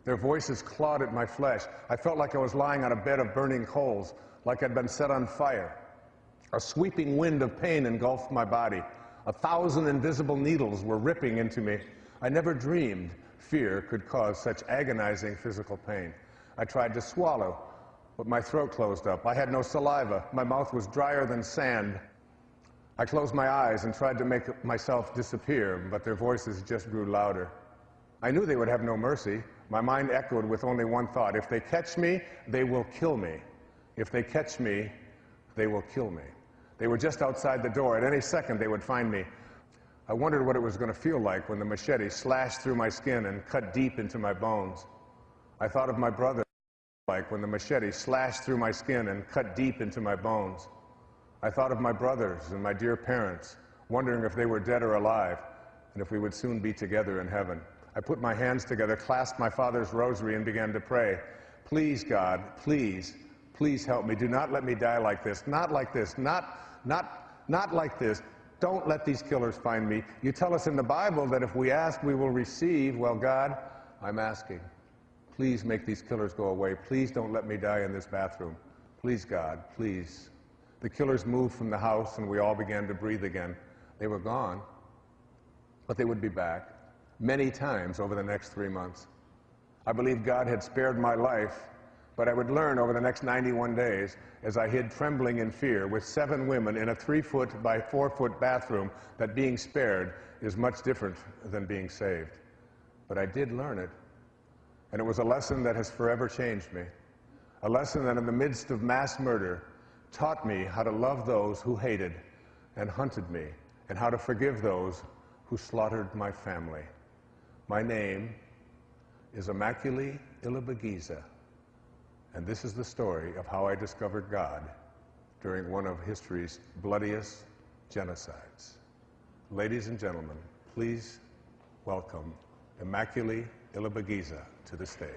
Their voices clawed at my flesh. I felt like I was lying on a bed of burning coals, like I'd been set on fire. A sweeping wind of pain engulfed my body. 1,000 invisible needles were ripping into me. I never dreamed fear could cause such agonizing physical pain. I tried to swallow, but my throat closed up. I had no saliva. My mouth was drier than sand. I closed my eyes and tried to make myself disappear, but their voices just grew louder. I knew they would have no mercy. My mind echoed with only one thought: if they catch me, they will kill me. If they catch me, they will kill me. They were just outside the door. At any second, they would find me. I wondered what it was going to feel like when the machete slashed through my skin and cut deep into my bones. I thought of my brother, like when the machete slashed through my skin and cut deep into my bones. I thought of my brothers and my dear parents, wondering if they were dead or alive, and if we would soon be together in heaven. I put my hands together, clasped my father's rosary, and began to pray. "Please, God, please, please help me. Do not let me die like this. Not like this. Not like this. Don't let these killers find me. You tell us in the Bible that if we ask, we will receive. Well, God, I'm asking. Please make these killers go away. Please don't let me die in this bathroom. Please, God, please." The killers moved from the house, and we all began to breathe again. They were gone, but they would be back many times over the next 3 months. I believed God had spared my life, but I would learn over the next 91 days, as I hid trembling in fear with 7 women in a 3-foot by 4-foot bathroom, that being spared is much different than being saved. But I did learn it, and it was a lesson that has forever changed me. A lesson that in the midst of mass murder taught me how to love those who hated and hunted me, and how to forgive those who slaughtered my family. My name is Immaculate Ilibagiza, and this is the story of how I discovered God during one of history's bloodiest genocides. Ladies and gentlemen, please welcome Immaculate Ilibagiza to the stage.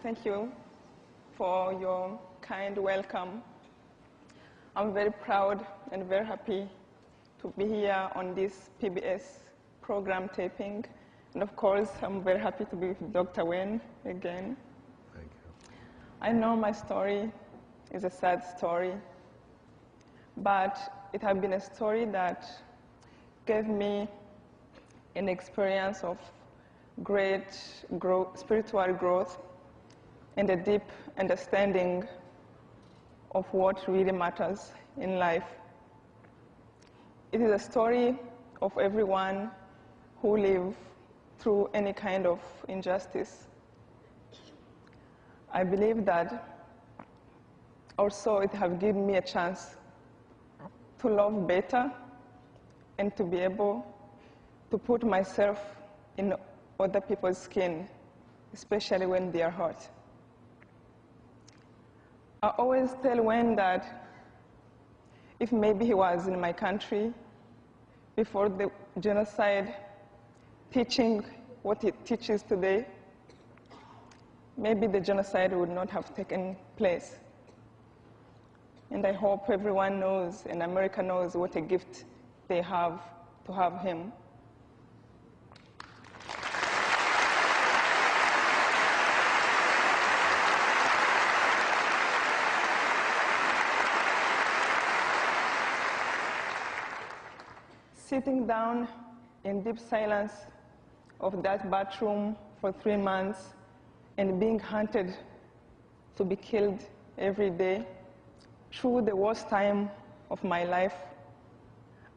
Thank you for your kind welcome. I'm very proud and very happy to be here on this PBS program taping. And of course, I'm very happy to be with Dr. Wayne again. Thank you. I know my story is a sad story, but it has been a story that gave me an experience of great spiritual growth and a deep understanding of what really matters in life. It is a story of everyone who lives through any kind of injustice. I believe that also it has given me a chance to love better and to be able to put myself in other people's skin, especially when they are hurt. I always tell Wayne that if maybe he was in my country before the genocide, teaching what he teaches today, maybe the genocide would not have taken place. And I hope everyone knows, and America knows, what a gift they have to have him. sitting down in deep silence of that bathroom for 3 months and being hunted to be killed every day through the worst time of my life,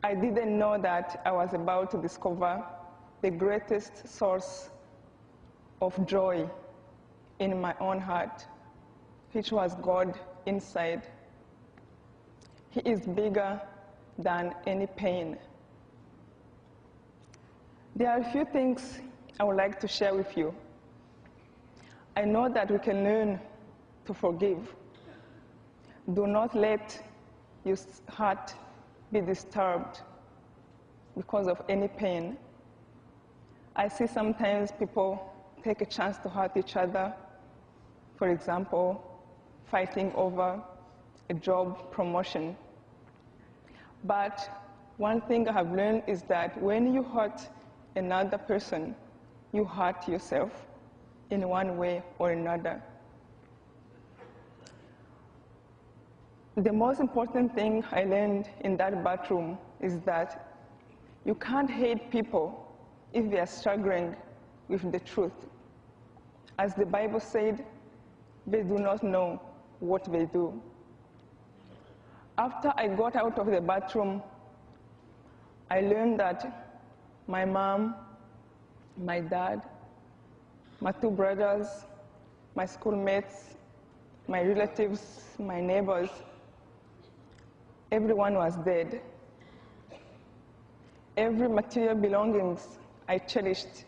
I didn't know that I was about to discover the greatest source of joy in my own heart, which was God inside. He is bigger than any pain. There are a few things I would like to share with you. I know that we can learn to forgive. Do not let your heart be disturbed because of any pain. I see sometimes people take a chance to hurt each other, for example, fighting over a job promotion. But one thing I have learned is that when you hurt another person, you hurt yourself in one way or another. The most important thing I learned in that bathroom is that you can't hate people if they are struggling with the truth. As the Bible said, they do not know what they do. After I got out of the bathroom, I learned that my mom, my dad, my 2 brothers, my schoolmates, my relatives, my neighbors, everyone was dead. Every material belongings I cherished,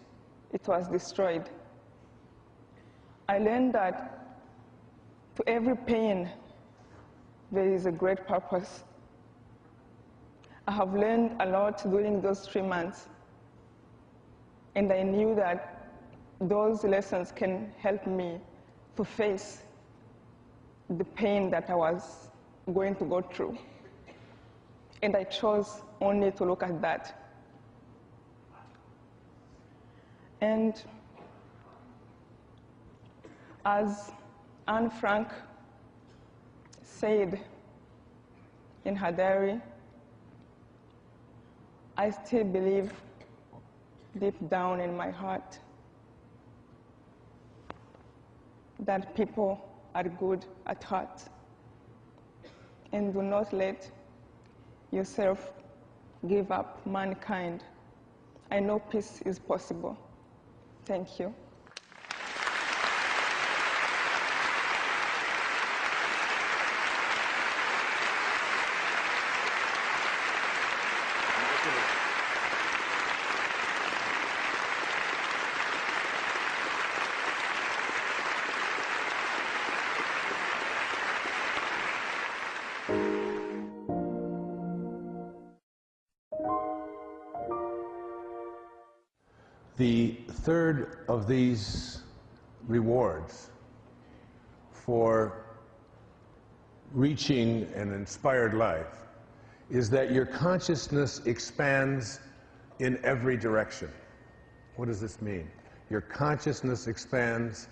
it was destroyed. I learned that to every pain, there is a great purpose. I have learned a lot during those 3 months, and I knew that those lessons can help me to face the pain that I was going to go through. And I chose only to look at that. And as Anne Frank said in her diary, I still believe deep down in my heart that people are good at heart. And do not let yourself give up mankind. I know peace is possible. Thank you. The third of these rewards for reaching an inspired life is that your consciousness expands in every direction. What does this mean? Your consciousness expands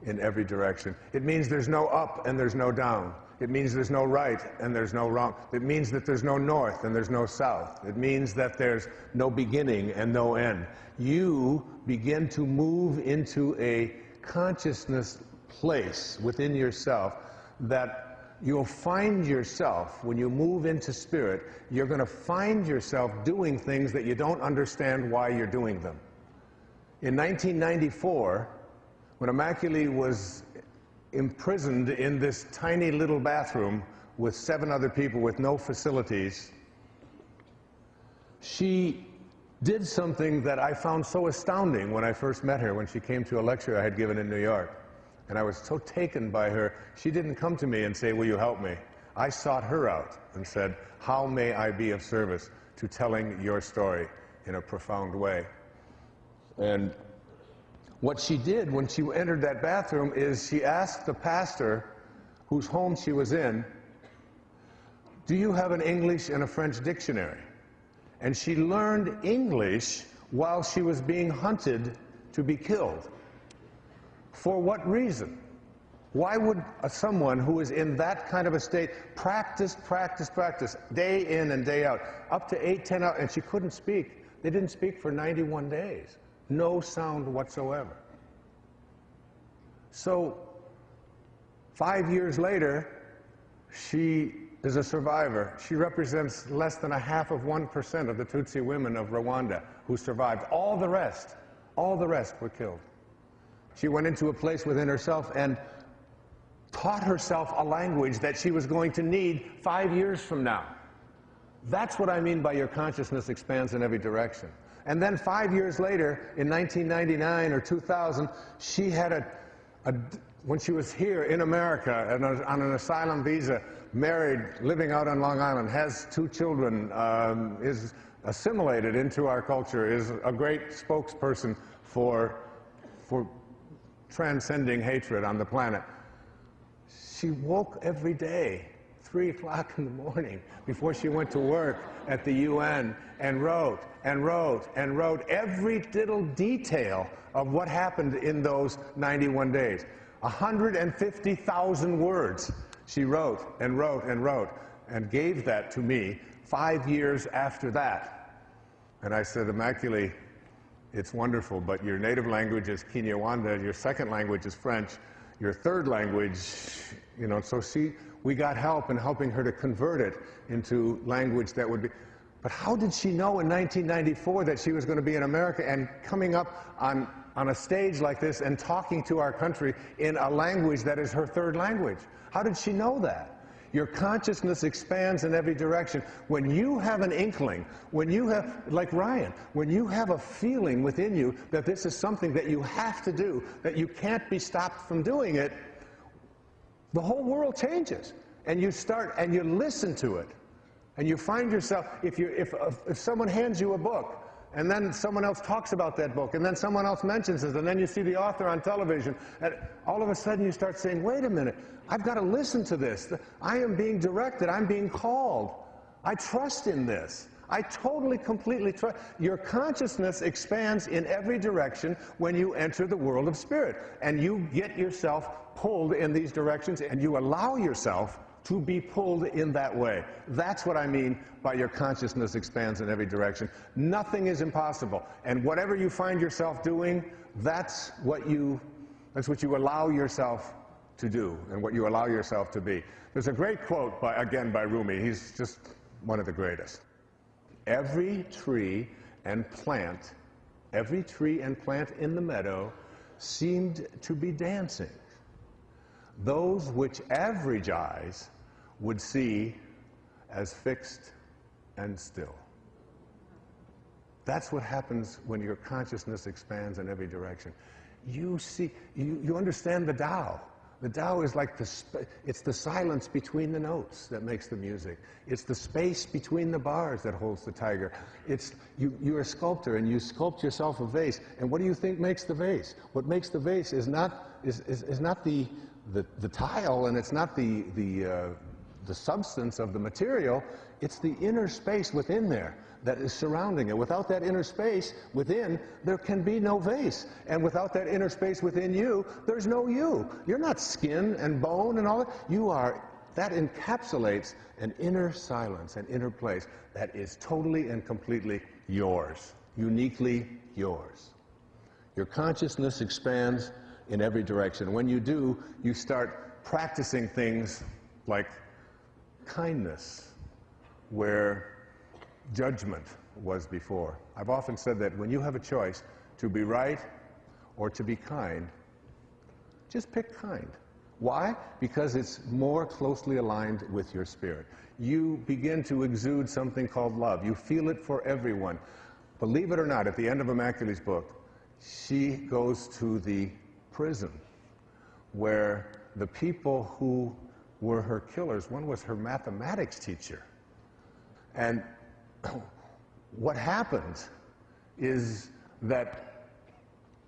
in every direction. It means there's no up and there's no down. It means there's no right and there's no wrong. It means that there's no north and there's no south. It means that there's no beginning and no end. You begin to move into a consciousness place within yourself that you'll find yourself, when you move into spirit, you're going to find yourself doing things that you don't understand why you're doing them. In 1994, when Immaculée was imprisoned in this tiny little bathroom with 7 other people with no facilities, she did something that I found so astounding when I first met her, when she came to a lecture I had given in New York. And I was so taken by her. She didn't come to me and say, "Will you help me?" I sought her out and said, "How may I be of service to telling your story in a profound way?" And what she did when she entered that bathroom is she asked the pastor whose home she was in, "Do you have an English and a French dictionary?" And she learned English while she was being hunted to be killed. For what reason? Why would someone who is in that kind of a state practice, day in and day out, up to 8, 10 hours, and she couldn't speak. They didn't speak for 91 days. No sound whatsoever. So 5 years later, she is a survivor. She represents less than 0.5% of the Tutsi women of Rwanda who survived. All the rest were killed. She went into a place within herself and taught herself a language that she was going to need 5 years from now. That's what I mean by your consciousness expands in every direction. And then 5 years later, in 1999 or 2000, she had when she was here in America on an asylum visa, married, living out on Long Island, has 2 children, is assimilated into our culture, is a great spokesperson for transcending hatred on the planet. She woke every day, 3 o'clock in the morning, before she went to work at the UN, and wrote every little detail of what happened in those 91 days. 150,000 words she wrote and gave that to me 5 years after that. And I said, Immaculée, it's wonderful, but your native language is Kinyarwanda, your second language is French, your third language, you know, so we got help in helping her to convert it into language that would be. But how did she know in 1994 that she was going to be in America and coming up on a stage like this and talking to our country in a language that is her third language? How did she know that? Your consciousness expands in every direction. When you have an inkling, when you have, like Ryan, when you have a feeling within you that this is something that you have to do, that you can't be stopped from doing it, the whole world changes. And you start, and you listen to it. And you find yourself, if someone hands you a book, and then someone else talks about that book, and then someone else mentions it, and then you see the author on television, and all of a sudden you start saying, wait a minute, I've got to listen to this. I am being directed. I'm being called. I trust in this. I totally, completely trust. Your consciousness expands in every direction when you enter the world of spirit, and you get yourself pulled in these directions, and you allow yourself to be pulled in that way. That's what I mean by your consciousness expands in every direction. Nothing is impossible. And whatever you find yourself doing, that's what you allow yourself to do and what you allow yourself to be. There's a great quote, again, by Rumi. He's just one of the greatest. Every tree and plant in the meadow seemed to be dancing. Those which average eyes would see as fixed and still. That's what happens when your consciousness expands in every direction. You see, you understand the Tao. The Tao is like it's the silence between the notes that makes the music. It's the space between the bars that holds the tiger. You're a sculptor and you sculpt yourself a vase. And what do you think makes the vase? What makes the vase is not the tile, and it's not the substance of the material. It's the inner space within there that is surrounding it. Without that inner space within, there can be no vase. And without that inner space within you, there's no you. You're not skin and bone and all that. You are, that encapsulates an inner silence, an inner place that is totally and completely yours, uniquely yours. Your consciousness expands in every direction. When you do, you start practicing things like kindness, where judgment was before. I've often said that when you have a choice to be right or to be kind, just pick kind. Why? Because it's more closely aligned with your spirit. You begin to exude something called love. You feel it for everyone. Believe it or not, at the end of Immaculée's book, she goes to the prison where the people who were her killers, one was her mathematics teacher. And what happens is that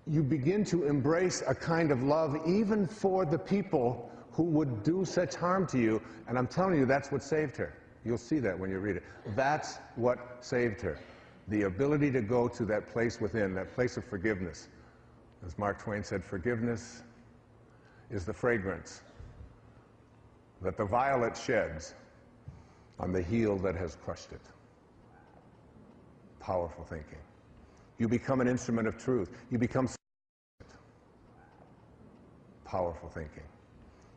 you begin to embrace a kind of love even for the people who would do such harm to you. And I'm telling you, that's what saved her. You'll see that when you read it. That's what saved her. The ability to go to that place within, that place of forgiveness. As Mark Twain said, forgiveness is the fragrance that the violet sheds on the heel that has crushed it. Powerful thinking. You become an instrument of truth. You become powerful thinking.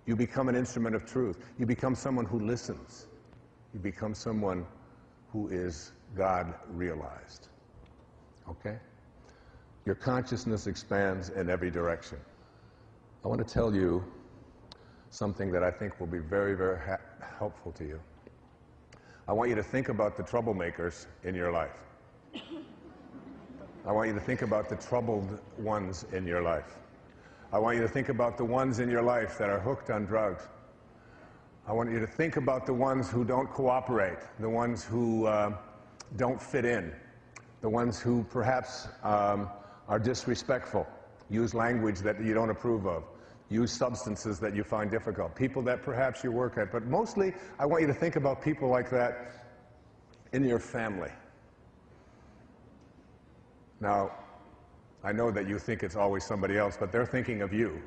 You become an instrument of truth. You become someone who listens. You become someone who is God realized. Okay? Your consciousness expands in every direction. I want to tell you something that I think will be very, very helpful to you. I want you to think about the troublemakers in your life. I want you to think about the troubled ones in your life. I want you to think about the ones in your life that are hooked on drugs. I want you to think about the ones who don't cooperate, the ones who don't fit in, the ones who perhaps are disrespectful, use language that you don't approve of, use substances that you find difficult, people that perhaps you work at. But mostly, I want you to think about people like that in your family. Now, I know that you think it's always somebody else, but they're thinking of you.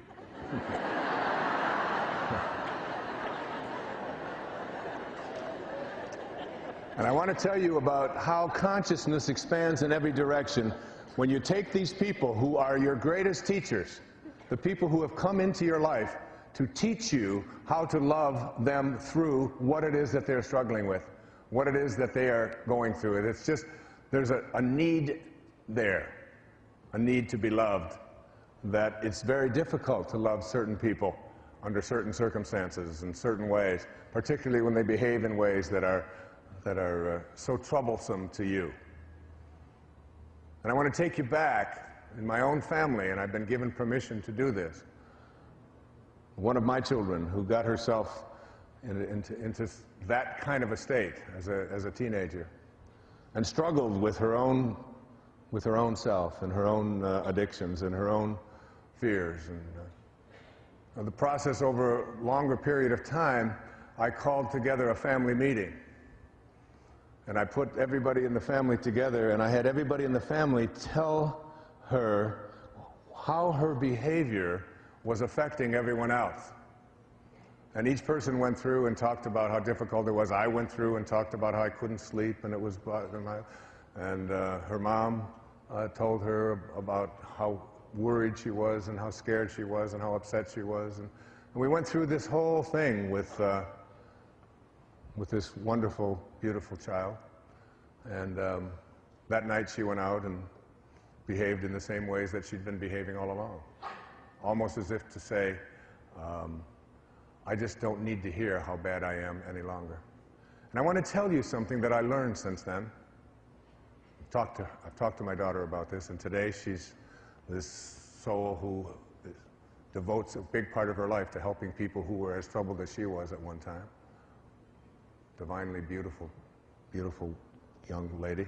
And I want to tell you about how consciousness expands in every direction when you take these people who are your greatest teachers, the people who have come into your life to teach you how to love them through what it is that they're struggling with, what it is that they are going through. It's just, there's a need there, a need to be loved, that it's very difficult to love certain people under certain circumstances in certain ways, particularly when they behave in ways that are so troublesome to you. And I want to take you back in my own family, and I've been given permission to do this. One of my children who got herself into that kind of a state as a teenager and struggled with her own self and her own addictions and her own fears. And the process over a longer period of time, I called together a family meeting. And I put everybody in the family together, and I had everybody in the family tell her how her behavior was affecting everyone else. And each person went through and talked about how difficult it was. I went through and talked about how I couldn't sleep, and it was, and her mom told her about how worried she was and how scared she was and how upset she was. And we went through this whole thing with this wonderful, beautiful child. And that night she went out and behaved in the same ways that she'd been behaving all along. Almost as if to say, I just don't need to hear how bad I am any longer. And I want to tell you something that I learned since then. I've talked to my daughter about this, and today she's this soul who devotes a big part of her life to helping people who were as troubled as she was at one time. Divinely beautiful, beautiful young lady.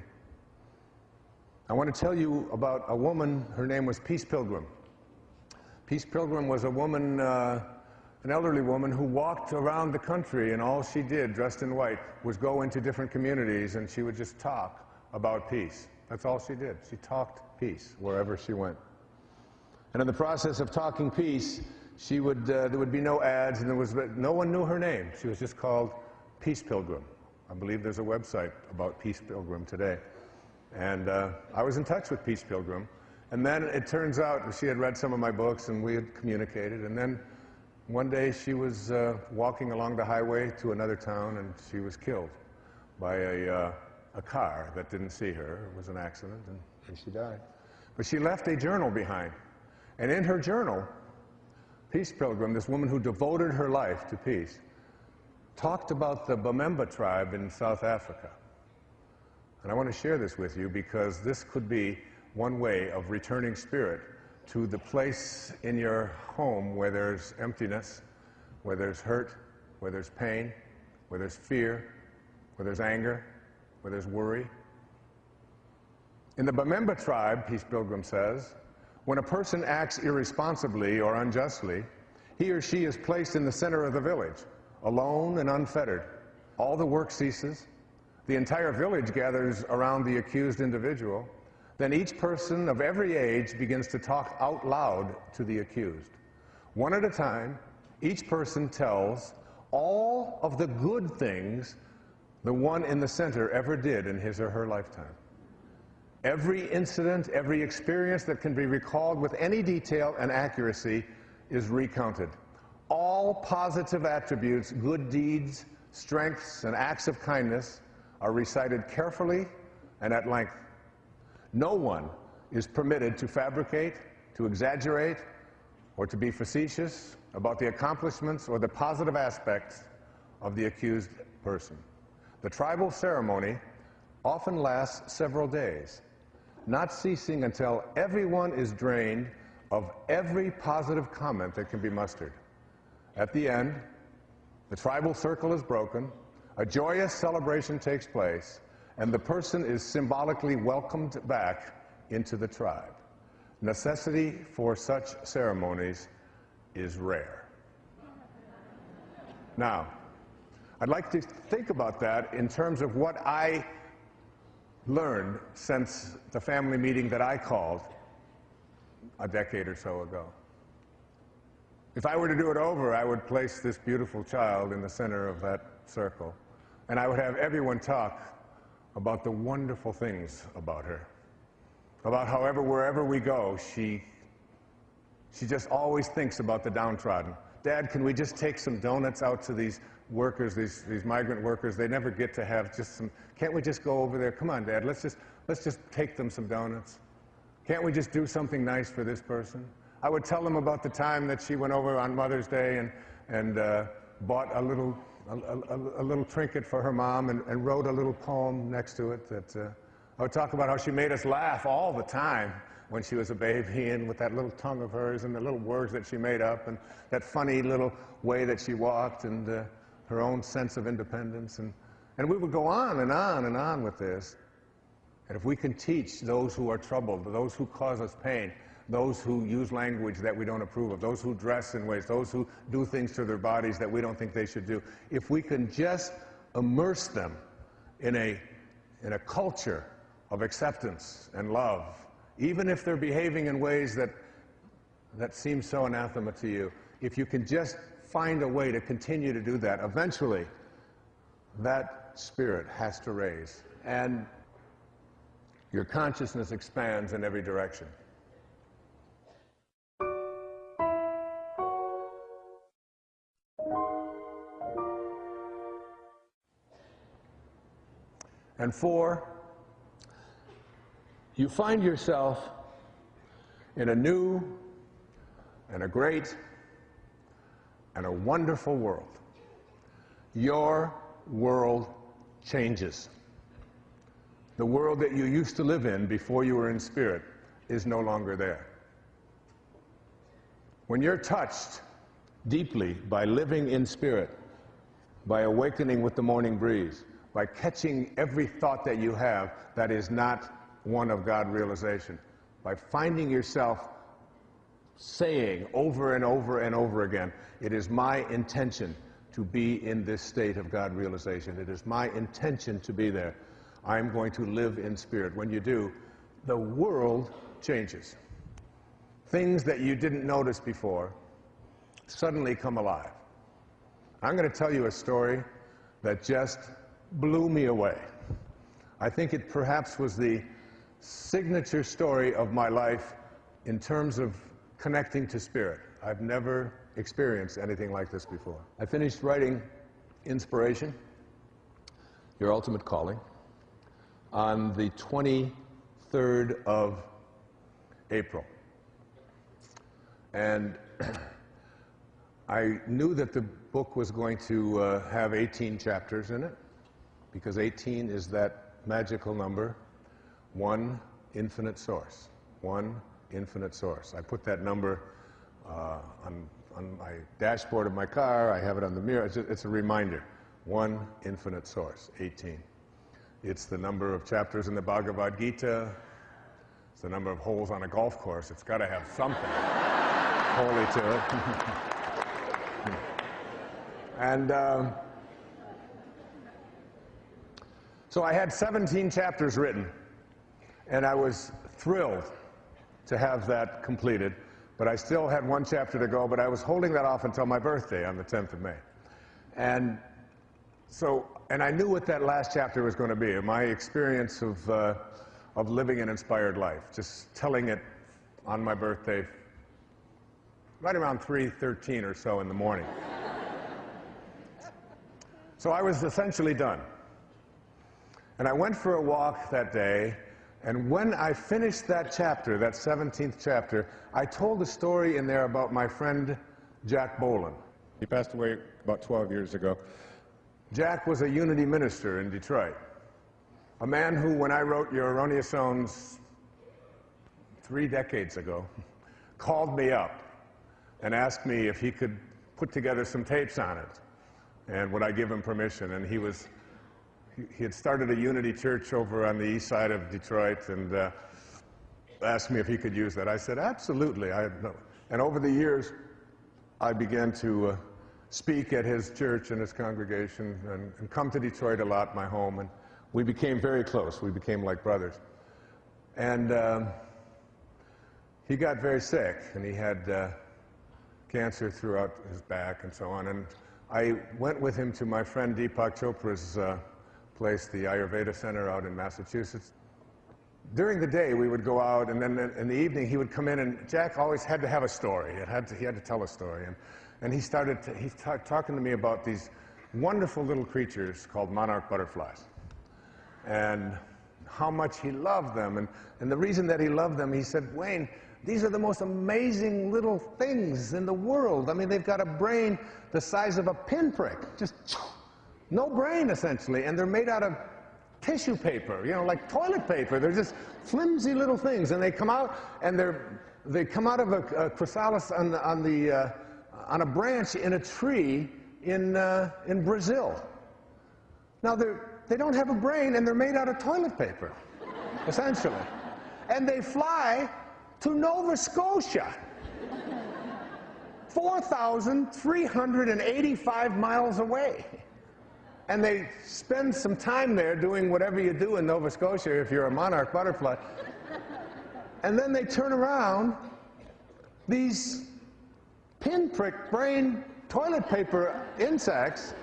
I want to tell you about a woman. Her name was Peace Pilgrim. Peace Pilgrim was a woman, an elderly woman who walked around the country, and all she did, dressed in white, was go into different communities, and she would just talk about peace. That's all she did. She talked peace wherever she went. And in the process of talking peace, there would be no ads, and no one knew her name. She was just called Peace Pilgrim. I believe there's a website about Peace Pilgrim today. And I was in touch with Peace Pilgrim. And then it turns out she had read some of my books, and we had communicated. And then one day she was walking along the highway to another town, and she was killed by a car that didn't see her. It was an accident, and she died. But she left a journal behind. And in her journal, Peace Pilgrim, this woman who devoted her life to peace, talked about the Bamemba tribe in South Africa. And I want to share this with you because this could be one way of returning spirit to the place in your home where there's emptiness, where there's hurt, where there's pain, where there's fear, where there's anger, where there's worry. In the Bamemba tribe, Peace Pilgrim says, when a person acts irresponsibly or unjustly, he or she is placed in the center of the village, alone and unfettered. All the work ceases. The entire village gathers around the accused individual. Then each person of every age begins to talk out loud to the accused. One at a time, each person tells all of the good things the one in the center ever did in his or her lifetime. Every incident, every experience that can be recalled with any detail and accuracy is recounted. All positive attributes, good deeds, strengths, and acts of kindness are recited carefully and at length. No one is permitted to fabricate, to exaggerate, or to be facetious about the accomplishments or the positive aspects of the accused person. The tribal ceremony often lasts several days, not ceasing until everyone is drained of every positive comment that can be mustered. At the end, the tribal circle is broken, a joyous celebration takes place, and the person is symbolically welcomed back into the tribe. Necessity for such ceremonies is rare. Now, I'd like to think about that in terms of what I learned since the family meeting that I called a decade or so ago. If I were to do it over, I would place this beautiful child in the center of that circle, and I would have everyone talk about the wonderful things about her, about however, wherever we go, she just always thinks about the downtrodden. Dad, can we just take some donuts out to these workers, these migrant workers? They never get to have just some, can't we just go over there? Come on, Dad, let's just take them some donuts. Can't we just do something nice for this person? I would tell them about the time that she went over on Mother's Day and bought a little trinket for her mom and wrote a little poem next to it. That I would talk about how she made us laugh all the time when she was a baby, and with that little tongue of hers and the little words that she made up and that funny little way that she walked and her own sense of independence. And we would go on and on and on with this. And if we can teach those who are troubled, those who cause us pain, those who use language that we don't approve of, those who dress in ways, those who do things to their bodies that we don't think they should do, if we can just immerse them in a culture of acceptance and love, even if they're behaving in ways that seem so anathema to you, if you can just find a way to continue to do that, eventually that spirit has to raise, and your consciousness expands in every direction. And 4, you find yourself in a new and a great and a wonderful world. Your world changes. The world that you used to live in before you were in spirit is no longer there. When you're touched deeply by living in spirit, by awakening with the morning breeze, by catching every thought that you have that is not one of God realization, by finding yourself saying over and over and over again, it is my intention to be in this state of God realization. It is my intention to be there. I'm going to live in spirit. When you do, the world changes. Things that you didn't notice before suddenly come alive. I'm going to tell you a story that just blew me away. I think it perhaps was the signature story of my life in terms of connecting to spirit. I've never experienced anything like this before. I finished writing Inspiration, Your Ultimate Calling, on the 23rd of April. And I knew that the book was going to have 18 chapters in it, because 18 is that magical number, one infinite source. One infinite source. I put that number on my dashboard of my car. I have it on the mirror. It's a reminder. One infinite source, 18. It's the number of chapters in the Bhagavad Gita. It's the number of holes on a golf course. It's got to have something holy to it. And so I had 17 chapters written, and I was thrilled to have that completed. But I still had one chapter to go, but I was holding that off until my birthday on the 10th of May. And so, and I knew what that last chapter was going to be, my experience of living an inspired life, just telling it on my birthday, right around 3:13 or so in the morning. So I was essentially done. And I went for a walk that day, and when I finished that chapter, that 17th chapter, I told a story in there about my friend Jack Boland. He passed away about 12 years ago. Jack was a Unity minister in Detroit, a man who, when I wrote Your Erroneous Zones 3 decades ago, called me up and asked me if he could put together some tapes on it, and would I give him permission. And he had started a Unity church over on the east side of Detroit, and asked me if he could use that. I said, absolutely. And over the years, I began to speak at his church and his congregation, and come to Detroit a lot, my home, and we became very close. We became like brothers. And he got very sick, and he had cancer throughout his back and so on. And I went with him to my friend Deepak Chopra's place, the Ayurveda Center out in Massachusetts. During the day, we would go out, and then in the evening, he would come in, and Jack always had to have a story. He had to tell a story. And he started talking to me about these wonderful little creatures called monarch butterflies, and how much he loved them. And the reason that he loved them, he said, Wayne, these are the most amazing little things in the world. I mean, they've got a brain the size of a pinprick, just no brain, essentially, and they're made out of tissue paper, you know, like toilet paper. They're just flimsy little things, and they come out, and they come out of a chrysalis on a branch in a tree in Brazil. Now, they don't have a brain, and they're made out of toilet paper, essentially. And they fly to Nova Scotia, 4,385 miles away. And they spend some time there doing whatever you do in Nova Scotia if you're a monarch butterfly. And then they turn around, these pinprick brain toilet paper insects,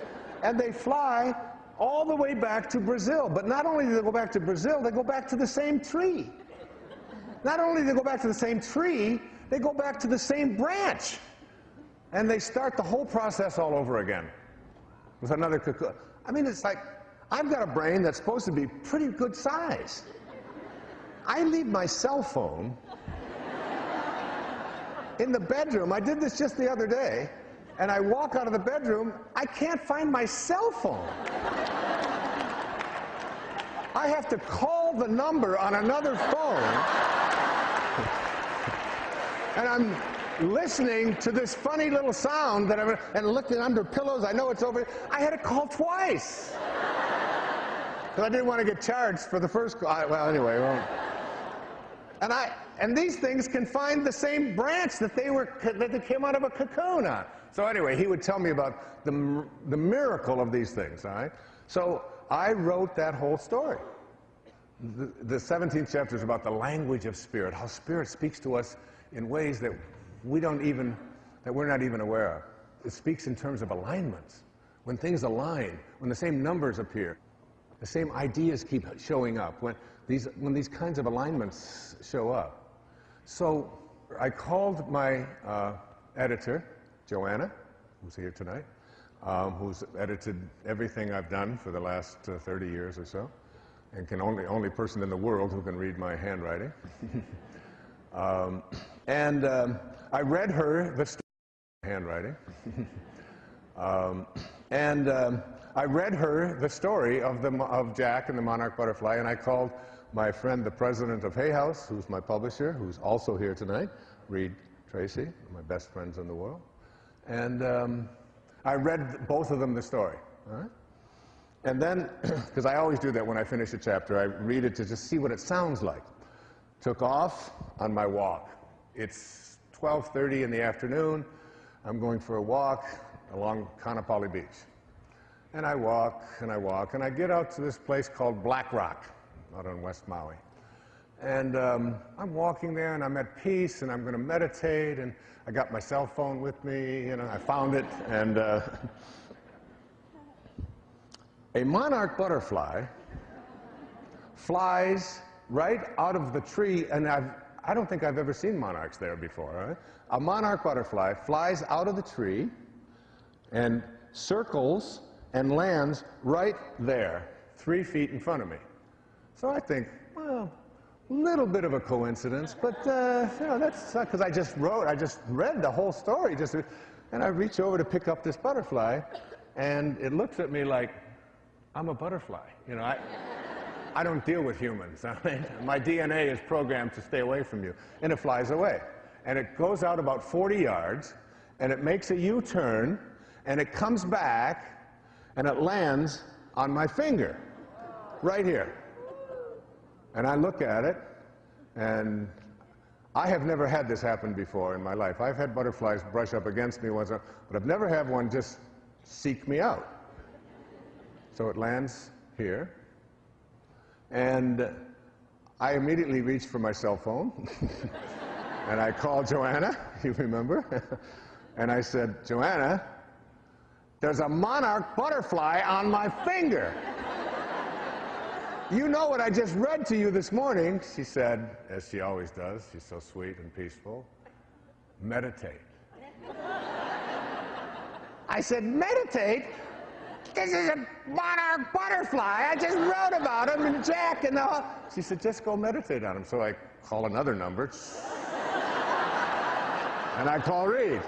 and they fly all the way back to Brazil. But not only do they go back to Brazil, they go back to the same tree. Not only do they go back to the same tree, they go back to the same branch. And they start the whole process all over again with another cocoon. I mean, it's like, I've got a brain that's supposed to be pretty good size. I leave my cell phone in the bedroom. I did this just the other day, and I walk out of the bedroom, I can't find my cell phone. I have to call the number on another phone, and I'm listening to this funny little sound and looking under pillows. I know it's over. I had to call twice because I didn't want to get charged for the first call. Well, anyway, and these things can find the same branch that they came out of a cocoon on. So anyway, he would tell me about the miracle of these things. All right. So I wrote that whole story. The 17th chapter is about the language of spirit, how spirit speaks to us in ways that we're not even aware of. It speaks in terms of alignments. When things align, when the same numbers appear, the same ideas keep showing up, when these kinds of alignments show up. So I called my editor, Joanna, who's here tonight, who's edited everything I've done for the last 30 years or so, and only person in the world who can read my handwriting. I read her the story handwriting, I read her the story of Jack and the monarch butterfly, and I called my friend, the president of Hay House, who's my publisher, who's also here tonight, Reed Tracy, my best friends in the world, and I read both of them the story. All right? And then, because I always do that when I finish a chapter, I read it to just see what it sounds like. Took off on my walk. It's 12:30 in the afternoon. I'm going for a walk along Kaanapali Beach. And I walk, and I walk, and I get out to this place called Black Rock, out on West Maui. And I'm walking there, and I'm at peace, and I'm going to meditate, and I got my cell phone with me, you know, I found it, and a monarch butterfly flies right out of the tree, and I don't think I've ever seen monarchs there before. Right? A monarch butterfly flies out of the tree and circles and lands right there, 3 feet in front of me. So I think, well, a little bit of a coincidence, but you know, that's because I just read the whole story, and I reach over to pick up this butterfly, and it looks at me like I'm a butterfly. You know, I don't deal with humans. I mean, my DNA is programmed to stay away from you, and it flies away, and it goes out about 40 yards, and it makes a U-turn, and it comes back, and it lands on my finger, right here. And I look at it, and I have never had this happen before in my life. I've had butterflies brush up against me once, but I've never had one just seek me out. So it lands here, and I immediately reached for my cell phone, and I called Joanna, you remember? And I said, Joanna, there's a monarch butterfly on my finger. You know what I just read to you this morning, she said, as she always does, she's so sweet and peaceful, meditate. I said, meditate? This is a monarch butterfly. I just wrote about him and Jack and all. She said, just go meditate on him. So I call another number, and I call Reed,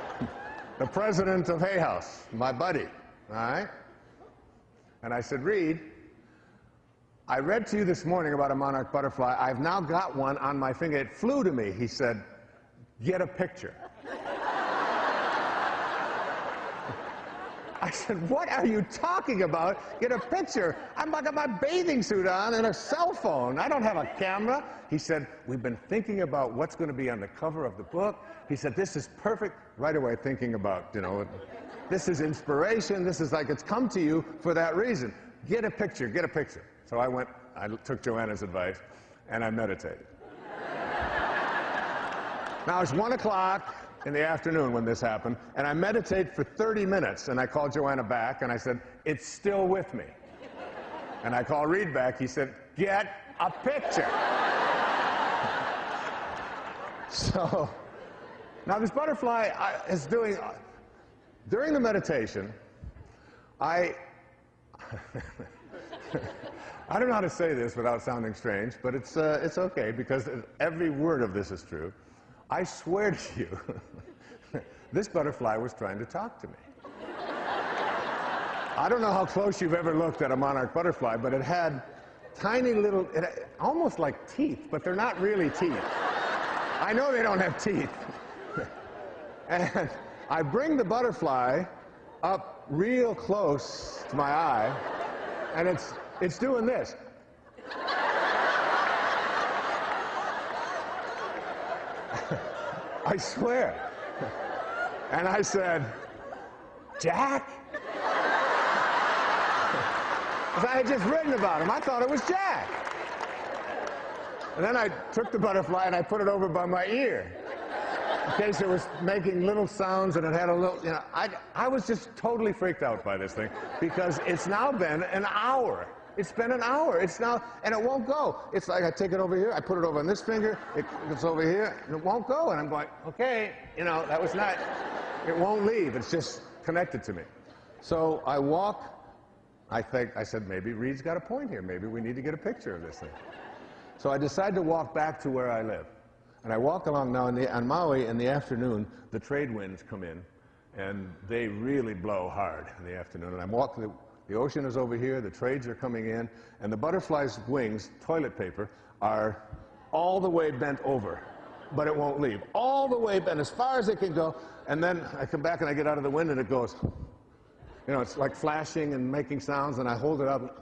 the president of Hay House, my buddy, all right? And I said, Reed, I read to you this morning about a monarch butterfly. I've now got one on my finger. It flew to me. He said, get a picture. I said, what are you talking about? Get a picture. I've got my bathing suit on and a cell phone. I don't have a camera. He said, we've been thinking about what's going to be on the cover of the book. He said, this is perfect. Right away thinking about, you know, this is inspiration. This is like it's come to you for that reason. Get a picture. Get a picture. So I took Joanna's advice, and I meditated. Now, it's 1 o'clock in the afternoon when this happened, and I meditated for 30 minutes, and I called Joanna back, and I said, it's still with me. And I called Reed back. He said, get a picture. So, now this butterfly is doing, during the meditation, I don't know how to say this without sounding strange, but it's okay, because every word of this is true. I swear to you, this butterfly was trying to talk to me. I don't know how close you've ever looked at a monarch butterfly, but it had tiny little, almost like teeth, but they're not really teeth. I know they don't have teeth. And I bring the butterfly up real close to my eye, and it's doing this. I swear. And I said, Jack? Because I had just written about him. I thought it was Jack. And then I took the butterfly and I put it over by my ear, in case it was making little sounds and it had a little, you know, I was just totally freaked out by this thing, because it's now been an hour. It's been an hour. It's now, and it won't go. It's like I take it over here, I put it over on this finger, it's over here, and it won't go. And I'm going, okay, you know, that was not, it won't leave. It's just connected to me. So I walk, I said, maybe Reed's got a point here. Maybe we need to get a picture of this thing. So I decided to walk back to where I live. And I walk along now, on Maui in the afternoon, the trade winds come in, and they really blow hard in the afternoon. And I'm walking, the ocean is over here, the trades are coming in, and the butterfly's wings, toilet paper, are all the way bent over, but it won't leave. All the way bent, as far as it can go, and then I come back and I get out of the wind and it goes, you know, it's like flashing and making sounds, and I hold it up.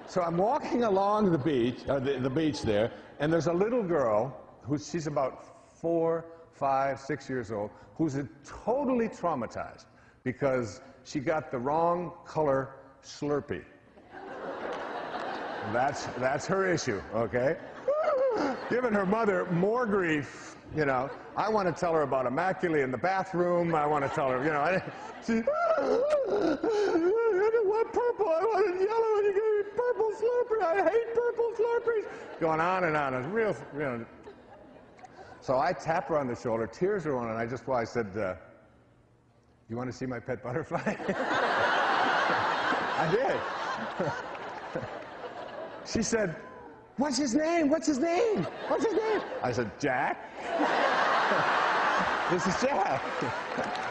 So I'm walking along the beach, the beach there, and there's a little girl she's about 4, 5, 6 years old, who's totally traumatized because she got the wrong color Slurpee. That's her issue, okay? Giving her mother more grief, you know. I want to tell her about Immaculate in the bathroom. I want to tell her, you know, I didn't want purple, I wanted yellow, and you gave me purple Slurpee. I hate purple Slurpees. Going on and on. It's real, you know. So I tap her on the shoulder, tears are running, and I said, you want to see my pet butterfly? I did. She said, what's his name? What's his name? What's his name? I said, Jack. This is Jack.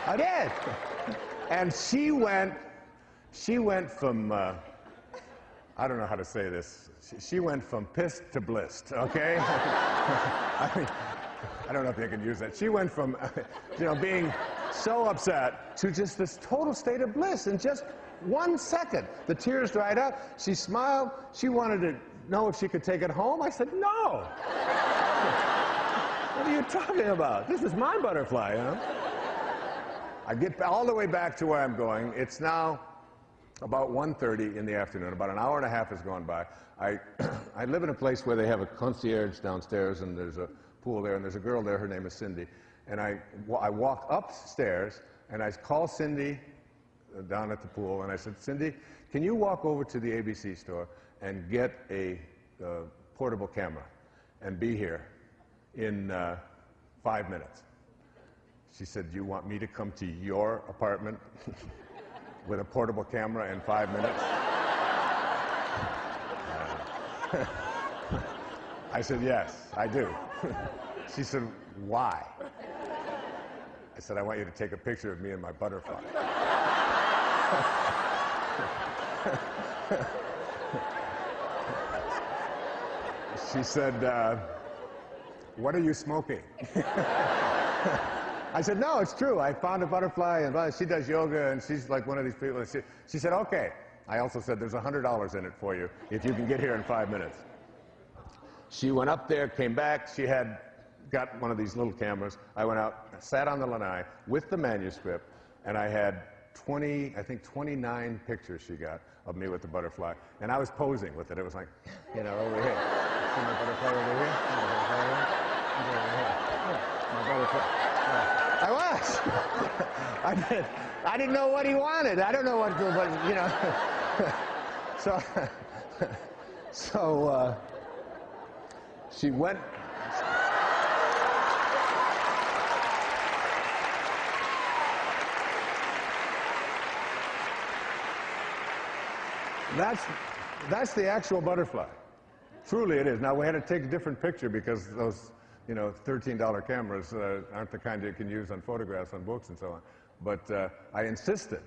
I did. And she went from, I don't know how to say this. She went from pissed to blissed, okay? I mean, I don't know if you can use that. She went from, you know, being so upset to just this total state of bliss in just 1 second. The tears dried up. She smiled. She wanted to know if she could take it home. I said, no. What are you talking about? This is my butterfly, you know? I get all the way back to where I'm going. It's now about 1:30 in the afternoon. About an hour and a half has gone by. I live in a place where they have a concierge downstairs, and there's a pool there, and there's a girl there. Her name is Cindy. And I walk upstairs, and I call Cindy down at the pool, and I said, Cindy, can you walk over to the ABC store and get a portable camera and be here in 5 minutes? She said, you want me to come to your apartment with a portable camera in 5 minutes? I said, yes, I do. She said, why? I said, I want you to take a picture of me and my butterfly. She said, what are you smoking? I said, no, it's true. I found a butterfly, and she does yoga, and she's like one of these people. She said, okay. I also said, there's $100 in it for you if you can get here in 5 minutes. She went up there, came back. She had got one of these little cameras. I went out, sat on the lanai with the manuscript, and I had 29 pictures she got of me with the butterfly. And I was posing with it. It was like, you know, over here. See my butterfly over here? My butterfly. I was. I didn't know what he wanted. I don't know what, you know. So she went. That's the actual butterfly. Truly it is. Now, we had to take a different picture because those, you know, $13 cameras aren't the kind you can use on photographs, on books, and so on. But I insisted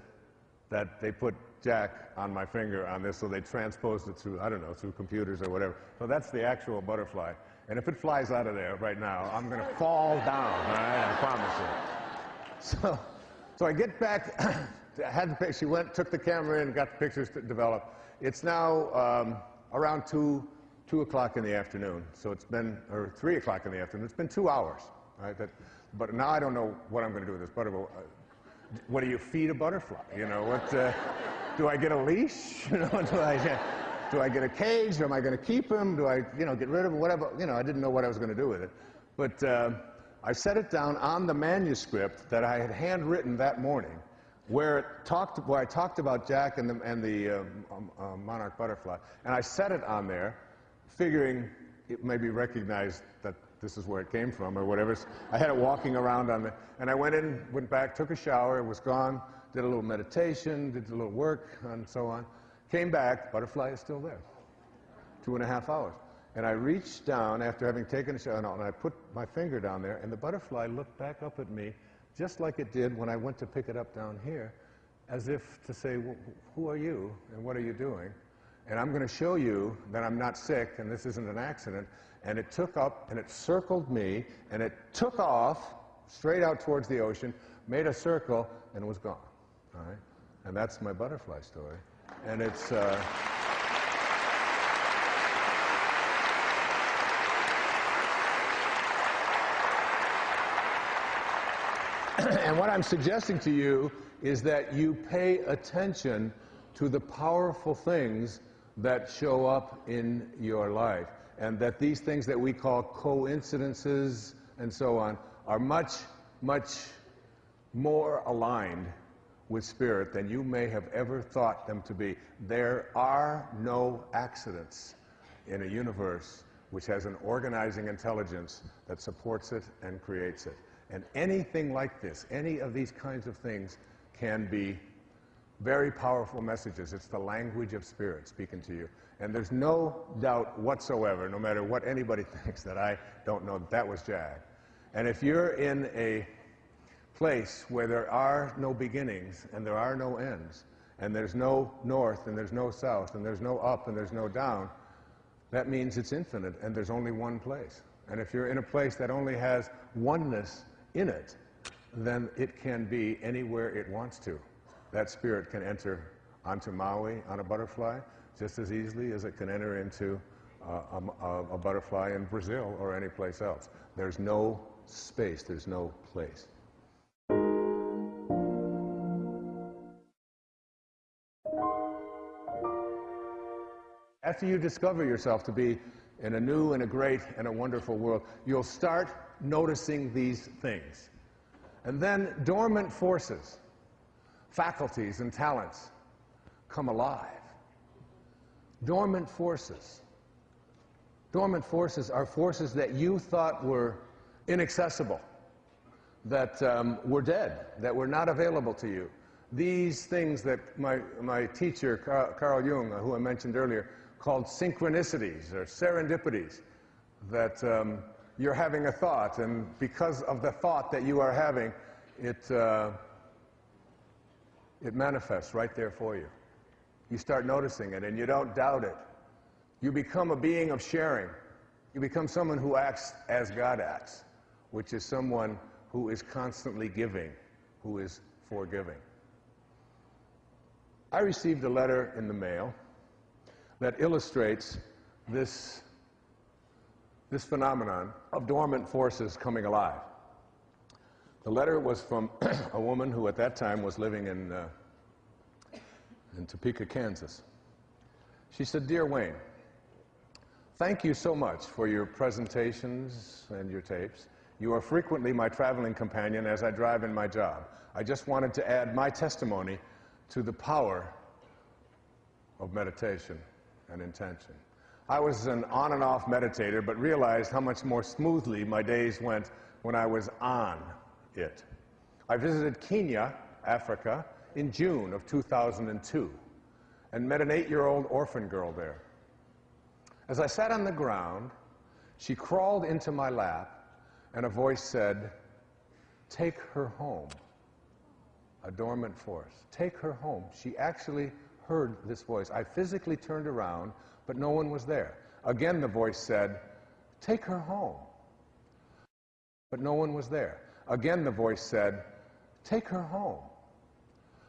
that they put Jack on my finger on this, so they transposed it through, I don't know, through computers or whatever. So that's the actual butterfly. And if it flies out of there right now, I'm going to fall down, all right? I promise you. So I get back. She went, took the camera in, got the pictures developed. It's now around 2 o'clock in the afternoon. So it's been, or 3 o'clock in the afternoon. It's been 2 hours, right? But now I don't know what I'm going to do with this butterfly. What do you feed a butterfly? You know, what? Do I get a leash? You know, do I get a cage? Or am I going to keep him? Do I, you know, get rid of him? Whatever. You know, I didn't know what I was going to do with it. But I set it down on the manuscript that I had handwritten that morning, where I talked about Jack and the monarch butterfly, and I set it on there, figuring it maybe recognized that this is where it came from or whatever. I had it walking around on and I went back, took a shower, it was gone, did a little meditation, did a little work, and so on. Came back, butterfly is still there. 2.5 hours. And I reached down after having taken a shower, and I put my finger down there, and the butterfly looked back up at me just like it did when I went to pick it up down here, as if to say, well, who are you and what are you doing? And I'm going to show you that I'm not sick and this isn't an accident. And it took up and it circled me and it took off straight out towards the ocean, made a circle, and was gone. All right? And that's my butterfly story. And it's... And what I'm suggesting to you is that you pay attention to the powerful things that show up in your life, and that these things that we call coincidences and so on are much, much more aligned with spirit than you may have ever thought them to be. There are no accidents in a universe which has an organizing intelligence that supports it and creates it. And anything like this, any of these kinds of things, can be very powerful messages. It's the language of spirit speaking to you. And there's no doubt whatsoever, no matter what anybody thinks, that I don't know that was Jag. And if you're in a place where there are no beginnings and there are no ends, and there's no north and there's no south and there's no up and there's no down, that means it's infinite and there's only one place. And if you're in a place that only has oneness in it, then it can be anywhere it wants to. That spirit can enter onto Maui on a butterfly just as easily as it can enter into a butterfly in Brazil or any place else. There's no space, there's no place. After you discover yourself to be in a new and a great and a wonderful world, you'll start noticing these things. And then dormant forces, faculties and talents come alive. Dormant forces. Dormant forces are forces that you thought were inaccessible, that were dead, that were not available to you. These things that my teacher, Carl Jung, who I mentioned earlier, called synchronicities or serendipities, that you're having a thought, and because of the thought that you are having, it manifests right there for you. You start noticing it, and you don't doubt it. You become a being of sharing. You become someone who acts as God acts, which is someone who is constantly giving, who is forgiving. I received a letter in the mail that illustrates this phenomenon of dormant forces coming alive. The letter was from a woman who at that time was living in Topeka, Kansas. She said, "Dear Wayne, thank you so much for your presentations and your tapes. You are frequently my traveling companion as I drive in my job. I just wanted to add my testimony to the power of meditation and intention. I was an on and off meditator, but realized how much more smoothly my days went when I was on it. I visited Kenya, Africa, in June of 2002, and met an 8-year-old orphan girl there. As I sat on the ground, she crawled into my lap, and a voice said, 'Take her home.' A dormant force. Take her home." She actually heard this voice. I physically turned around, but no one was there. Again, the voice said, "Take her home." But no one was there. Again, the voice said, "Take her home."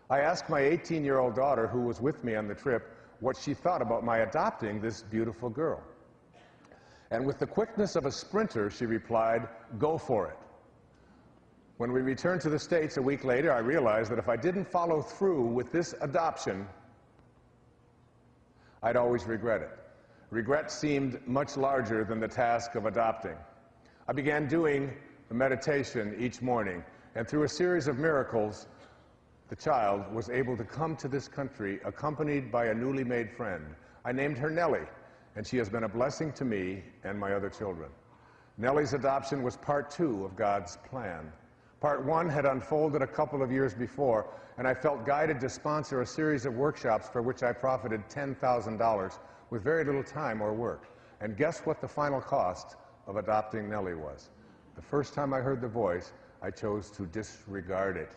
I asked my 18-year-old daughter, who was with me on the trip, what she thought about my adopting this beautiful girl. And with the quickness of a sprinter, she replied, "Go for it." When we returned to the States a week later, I realized that if I didn't follow through with this adoption, I'd always regret it. Regret seemed much larger than the task of adopting. I began doing the meditation each morning, and through a series of miracles, the child was able to come to this country accompanied by a newly made friend. I named her Nellie, and she has been a blessing to me and my other children. Nellie's adoption was part 2 of God's plan. Part 1 had unfolded a couple of years before, and I felt guided to sponsor a series of workshops for which I profited $10,000 with very little time or work. And guess what the final cost of adopting Nellie was? The first time I heard the voice, I chose to disregard it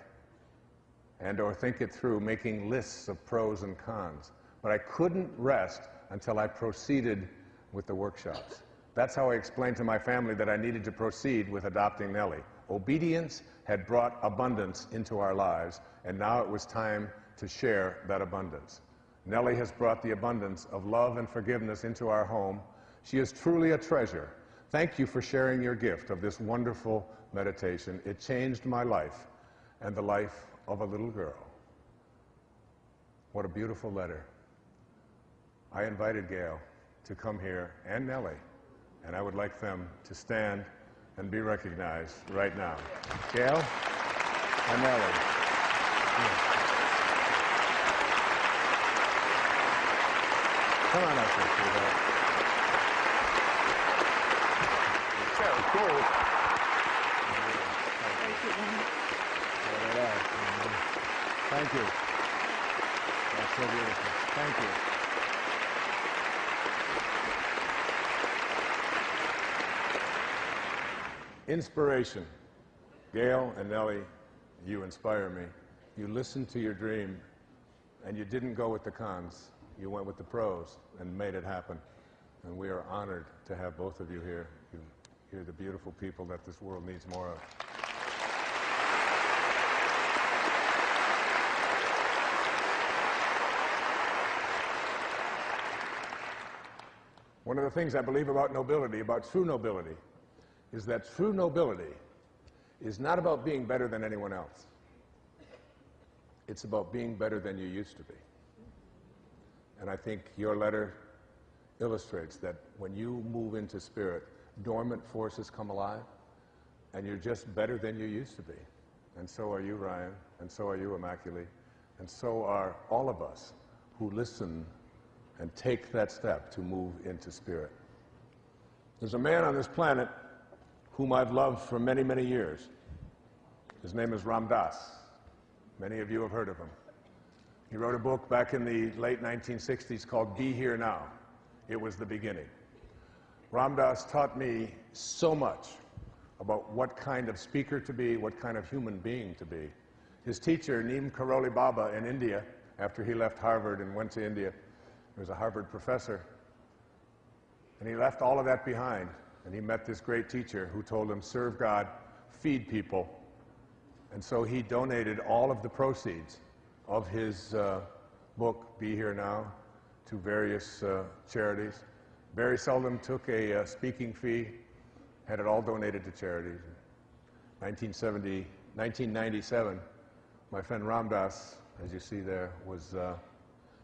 and/or think it through, making lists of pros and cons. But I couldn't rest until I proceeded with the workshops. That's how I explained to my family that I needed to proceed with adopting Nellie. Obedience had brought abundance into our lives, and now it was time to share that abundance. Nellie has brought the abundance of love and forgiveness into our home. She is truly a treasure. Thank you for sharing your gift of this wonderful meditation. It changed my life and the life of a little girl. What a beautiful letter. I invited Gail to come here, and Nellie, and I would like them to stand and be recognized right now. Gail and Nellie. Come on up here, sweetheart. It's so cool. Thank you. There they are. Thank you. That's so beautiful. Thank you. Inspiration. Gail and Nellie, you inspire me. You listened to your dream, and you didn't go with the cons. You went with the pros and made it happen. And we are honored to have both of you here. You're the beautiful people that this world needs more of. One of the things I believe about nobility, about true nobility, is that true nobility is not about being better than anyone else. It's about being better than you used to be. And I think your letter illustrates that when you move into spirit, dormant forces come alive, and you're just better than you used to be. And so are you, Ryan, and so are you, Immaculée, and so are all of us who listen and take that step to move into spirit. There's a man on this planet whom I've loved for many, many years. His name is Ram Dass. Many of you have heard of him. He wrote a book back in the late 1960s called Be Here Now. It was the beginning. Ram Dass taught me so much about what kind of speaker to be, what kind of human being to be. His teacher, Neem Karoli Baba, in India, after he left Harvard and went to India, he was a Harvard professor, and he left all of that behind, and he met this great teacher who told him, serve God, feed people. And so he donated all of the proceeds of his book, Be Here Now, to various charities. Very seldom took a speaking fee, had it all donated to charities. 1997, my friend Ram Dass, as you see there, was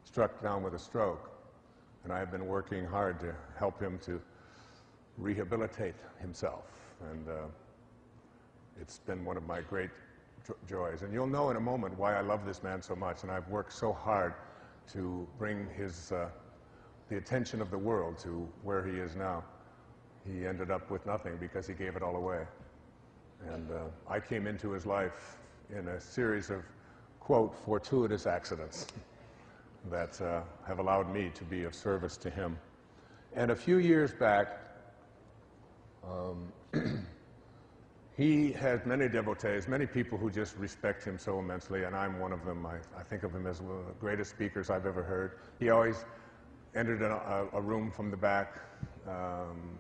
struck down with a stroke. And I have been working hard to help him to rehabilitate himself. And it's been one of my great joys. And you'll know in a moment why I love this man so much. And I've worked so hard to bring his, the attention of the world to where he is now. He ended up with nothing because he gave it all away. And I came into his life in a series of, quote, fortuitous accidents that have allowed me to be of service to him. And a few years back, he had many devotees, many people who just respect him so immensely, and I'm one of them. I think of him as one of the greatest speakers I've ever heard. He always entered a room from the back.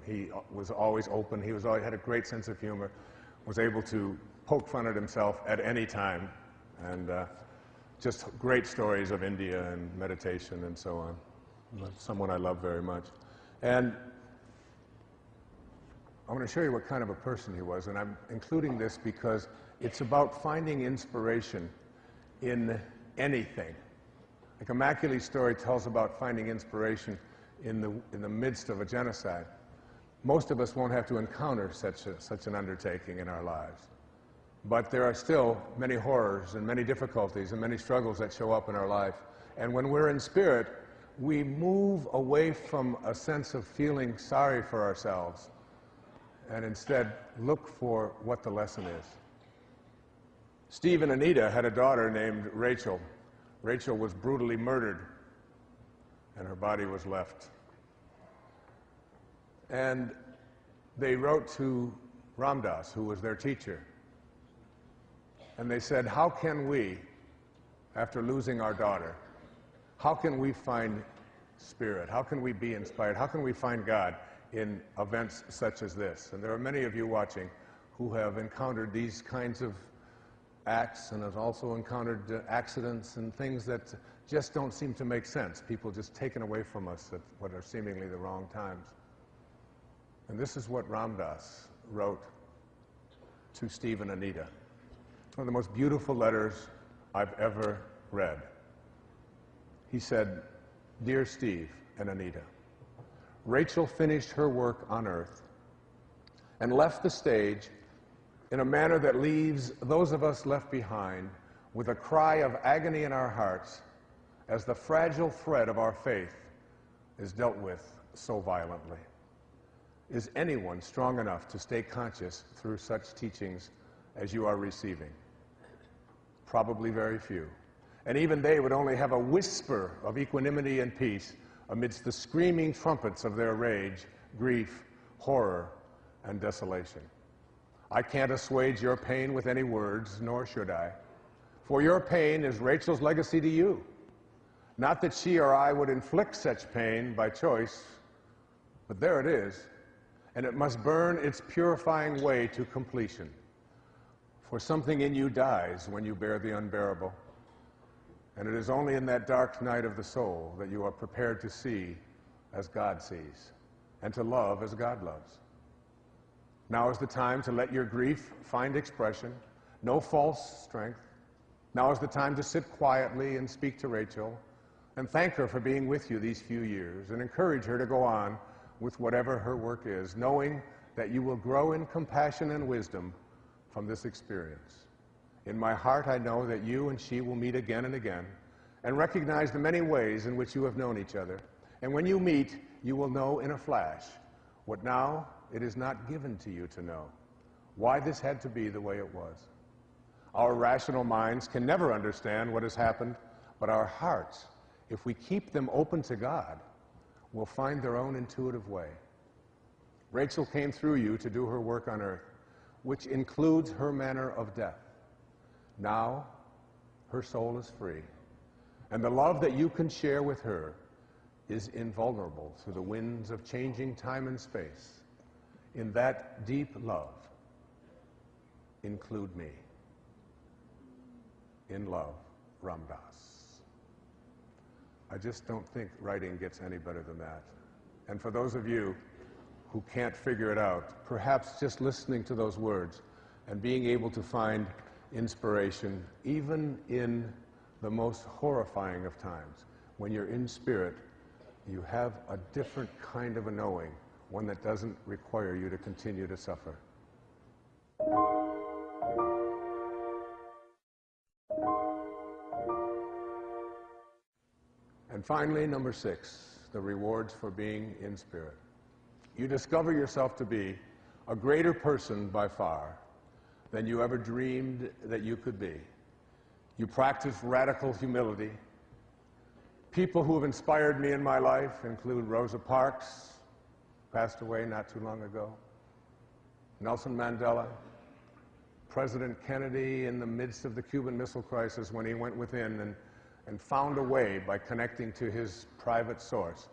He was always open. He always had a great sense of humor, was able to poke fun at himself at any time, and just great stories of India and meditation and so on. Someone I love very much. And I want to show you what kind of a person he was, and I'm including this because it's about finding inspiration in anything. Like Immaculate's story tells about finding inspiration in the midst of a genocide. Most of us won't have to encounter such an undertaking in our lives. But there are still many horrors and many difficulties and many struggles that show up in our life. And when we're in spirit, we move away from a sense of feeling sorry for ourselves and instead look for what the lesson is. Steve and Anita had a daughter named Rachel. Rachel was brutally murdered, and her body was left. And they wrote to Ram Dass, who was their teacher, and they said, how can we, after losing our daughter, how can we find spirit? How can we be inspired? How can we find God in events such as this? And there are many of you watching who have encountered these kinds of acts and have also encountered accidents and things that just don't seem to make sense. People just taken away from us at what are seemingly the wrong times. And this is what Ram Dass wrote to Steve and Anita. One of the most beautiful letters I've ever read. He said, Dear Steve and Anita. Rachel finished her work on earth and left the stage in a manner that leaves those of us left behind with a cry of agony in our hearts as the fragile thread of our faith is dealt with so violently. Is anyone strong enough to stay conscious through such teachings as you are receiving? Probably very few. And even they would only have a whisper of equanimity and peace amidst the screaming trumpets of their rage, grief, horror, and desolation. I can't assuage your pain with any words, nor should I. For your pain is Rachel's legacy to you. Not that she or I would inflict such pain by choice, but there it is, and it must burn its purifying way to completion. For something in you dies when you bear the unbearable, and it is only in that dark night of the soul that you are prepared to see as God sees, and to love as God loves. Now is the time to let your grief find expression, no false strength. Now is the time to sit quietly and speak to Rachel, and thank her for being with you these few years, and encourage her to go on with whatever her work is, knowing that you will grow in compassion and wisdom from this experience. In my heart, I know that you and she will meet again and again, and recognize the many ways in which you have known each other. And when you meet, you will know in a flash what now it is not given to you to know, why this had to be the way it was. Our rational minds can never understand what has happened, but our hearts, if we keep them open to God, will find their own intuitive way. Rachel came through you to do her work on earth, which includes her manner of death. Now, her soul is free, and the love that you can share with her is invulnerable to the winds of changing time and space. In that deep love, include me. In love, Ram Dass. I just don't think writing gets any better than that. And for those of you who can't figure it out, perhaps just listening to those words and being able to find inspiration, even in the most horrifying of times, when you're in spirit, you have a different kind of a knowing, one that doesn't require you to continue to suffer. And finally, number 6, the rewards for being in spirit. You discover yourself to be a greater person by far than you ever dreamed that you could be. You practice radical humility. People who have inspired me in my life include Rosa Parks, passed away not too long ago, Nelson Mandela, President Kennedy in the midst of the Cuban Missile Crisis when he went within and found a way by connecting to his private source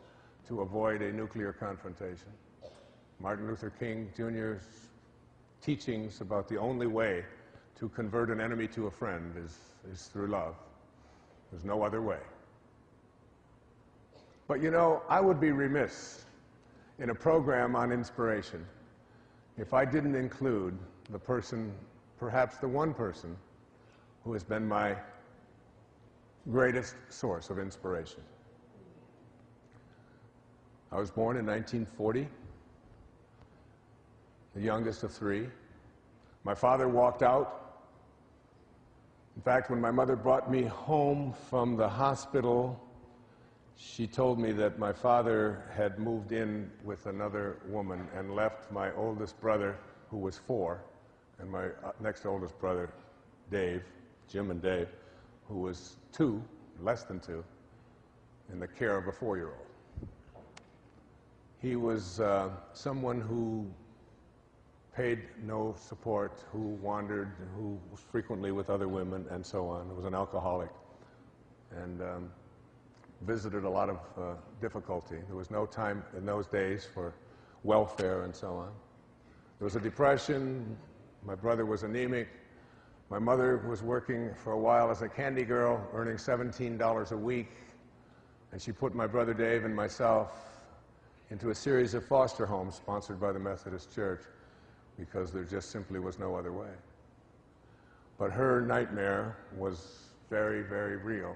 to avoid a nuclear confrontation. Martin Luther King Jr.'s teachings about the only way to convert an enemy to a friend is through love. There's no other way. But you know, I would be remiss in a program on inspiration if I didn't include the person, perhaps the one person, who has been my greatest source of inspiration. I was born in 1940, the youngest of 3. My father walked out. In fact, when my mother brought me home from the hospital, she told me that my father had moved in with another woman and left my oldest brother, who was 4, and my next oldest brother, Dave, Jim and Dave, who was 2, less than 2, in the care of a 4-year-old. He was someone who paid no support, who wandered, who was frequently with other women, and so on. He was an alcoholic, and visited a lot of difficulty. There was no time in those days for welfare and so on. There was a depression. My brother was anemic. My mother was working for a while as a candy girl, earning $17 a week, and she put my brother Dave and myself into a series of foster homes sponsored by the Methodist Church because there just simply was no other way. But her nightmare was very, very real.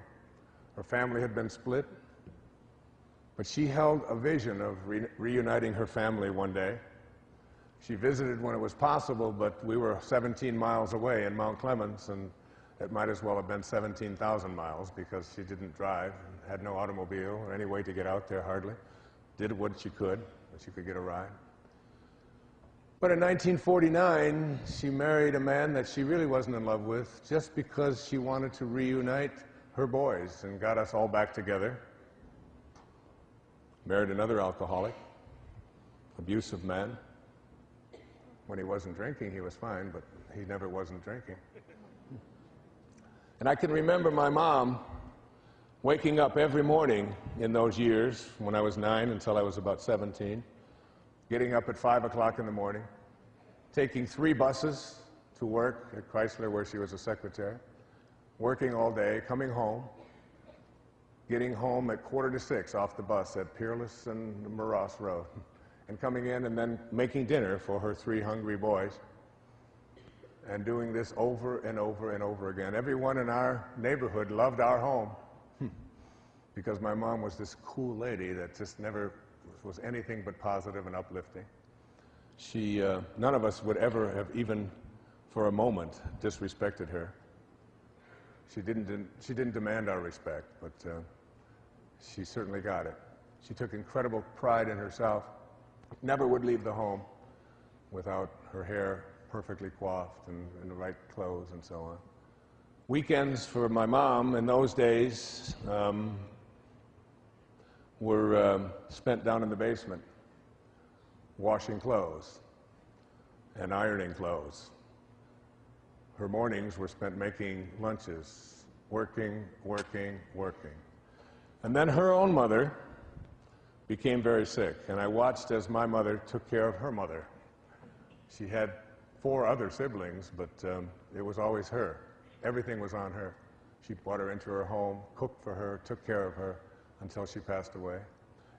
Her family had been split. But she held a vision of reuniting her family one day. She visited when it was possible, but we were 17 miles away in Mount Clemens, and it might as well have been 17,000 miles because she didn't drive, had no automobile or any way to get out there hardly. Did what she could, but she could get a ride. But in 1949, she married a man that she really wasn't in love with just because she wanted to reunite her boys and got us all back together. Married another alcoholic, abusive man. When he wasn't drinking, he was fine, but he never wasn't drinking. And I can remember my mom waking up every morning in those years, when I was 9 until I was about 17, getting up at 5 o'clock in the morning, taking 3 buses to work at Chrysler where she was a secretary, working all day, coming home, getting home at 5:45 off the bus at Peerless and Moross Road, and coming in and then making dinner for her 3 hungry boys, and doing this over and over and over again. Everyone in our neighborhood loved our home because my mom was this cool lady that just never was anything but positive and uplifting. None of us would ever have even for a moment disrespected her. She didn't demand our respect, but she certainly got it. She took incredible pride in herself, never would leave the home without her hair perfectly coiffed and in the right clothes and so on. Weekends for my mom in those days were spent down in the basement, washing clothes and ironing clothes. Her mornings were spent making lunches, working. And then her own mother became very sick, and I watched as my mother took care of her mother. She had 4 other siblings, but it was always her. Everything was on her. She brought her into her home, cooked for her, took care of her until she passed away.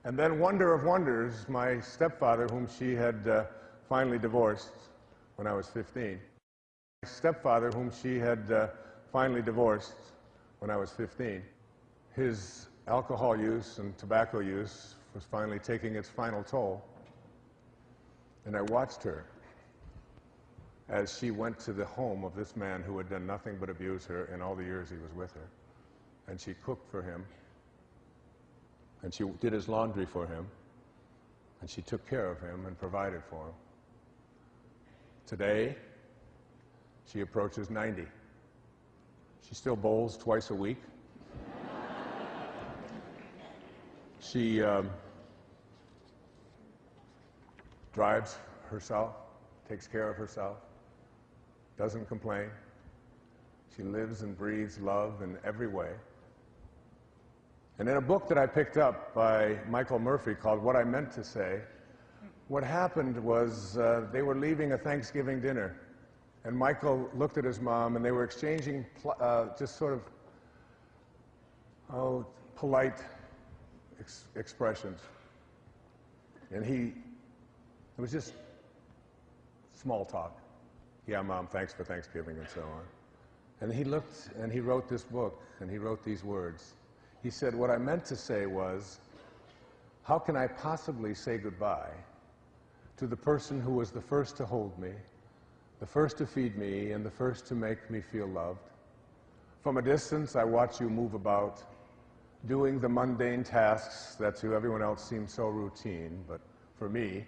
And then, wonder of wonders, my stepfather, whom she had finally divorced when I was 15, his alcohol use and tobacco use was finally taking its final toll. And I watched her as she went to the home of this man who had done nothing but abuse her in all the years he was with her. And she cooked for him, and she did his laundry for him, and she took care of him and provided for him. Today, she approaches 90. She still bowls twice a week. She drives herself, takes care of herself, doesn't complain. She lives and breathes love in every way. And in a book that I picked up by Michael Murphy called What I Meant to Say, what happened was they were leaving a Thanksgiving dinner, and Michael looked at his mom, and they were exchanging just sort of polite expressions. And it was just small talk. Yeah, Mom, thanks for Thanksgiving, and so on. And he looked, and he wrote this book, and he wrote these words. He said, what I meant to say was, how can I possibly say goodbye to the person who was the first to hold me, the first to feed me, and the first to make me feel loved? From a distance, I watch you move about, doing the mundane tasks that to everyone else seem so routine, but for me,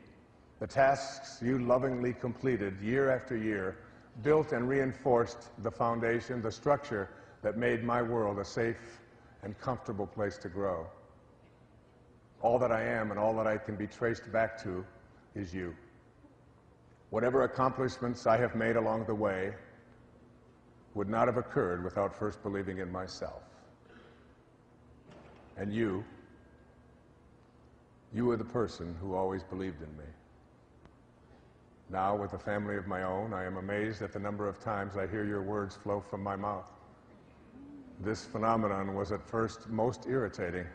the tasks you lovingly completed year after year built and reinforced the foundation, the structure that made my world a safe and comfortable place to grow. All that I am and all that I can be traced back to is you. Whatever accomplishments I have made along the way would not have occurred without first believing in myself. And you are the person who always believed in me. Now, with a family of my own, I am amazed at the number of times I hear your words flow from my mouth. This phenomenon was at first most irritating.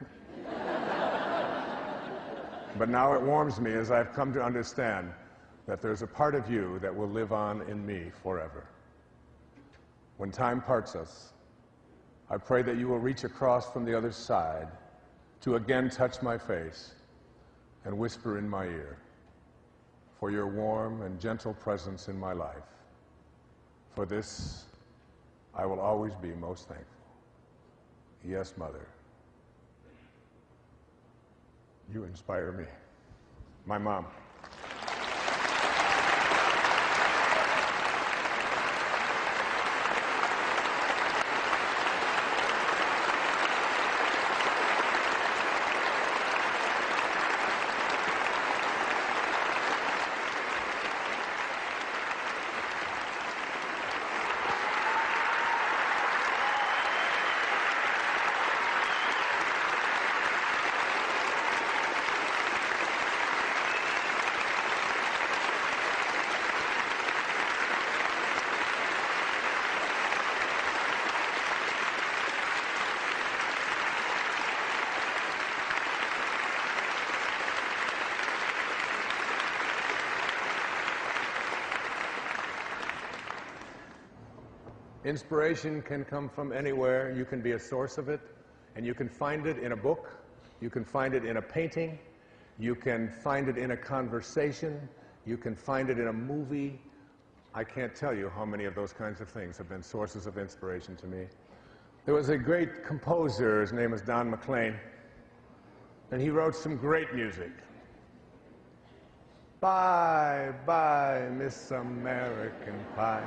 But now it warms me as I've come to understand that there's a part of you that will live on in me forever. When time parts us, I pray that you will reach across from the other side to again touch my face and whisper in my ear, for your warm and gentle presence in my life. For this, I will always be most thankful. Yes, Mother. You inspire me. My mom. Inspiration can come from anywhere. You can be a source of it, and you can find it in a book, you can find it in a painting, you can find it in a conversation, you can find it in a movie. I can't tell you how many of those kinds of things have been sources of inspiration to me. There was a great composer, his name was Don McLean, and he wrote some great music. Bye, bye, Miss American Pie.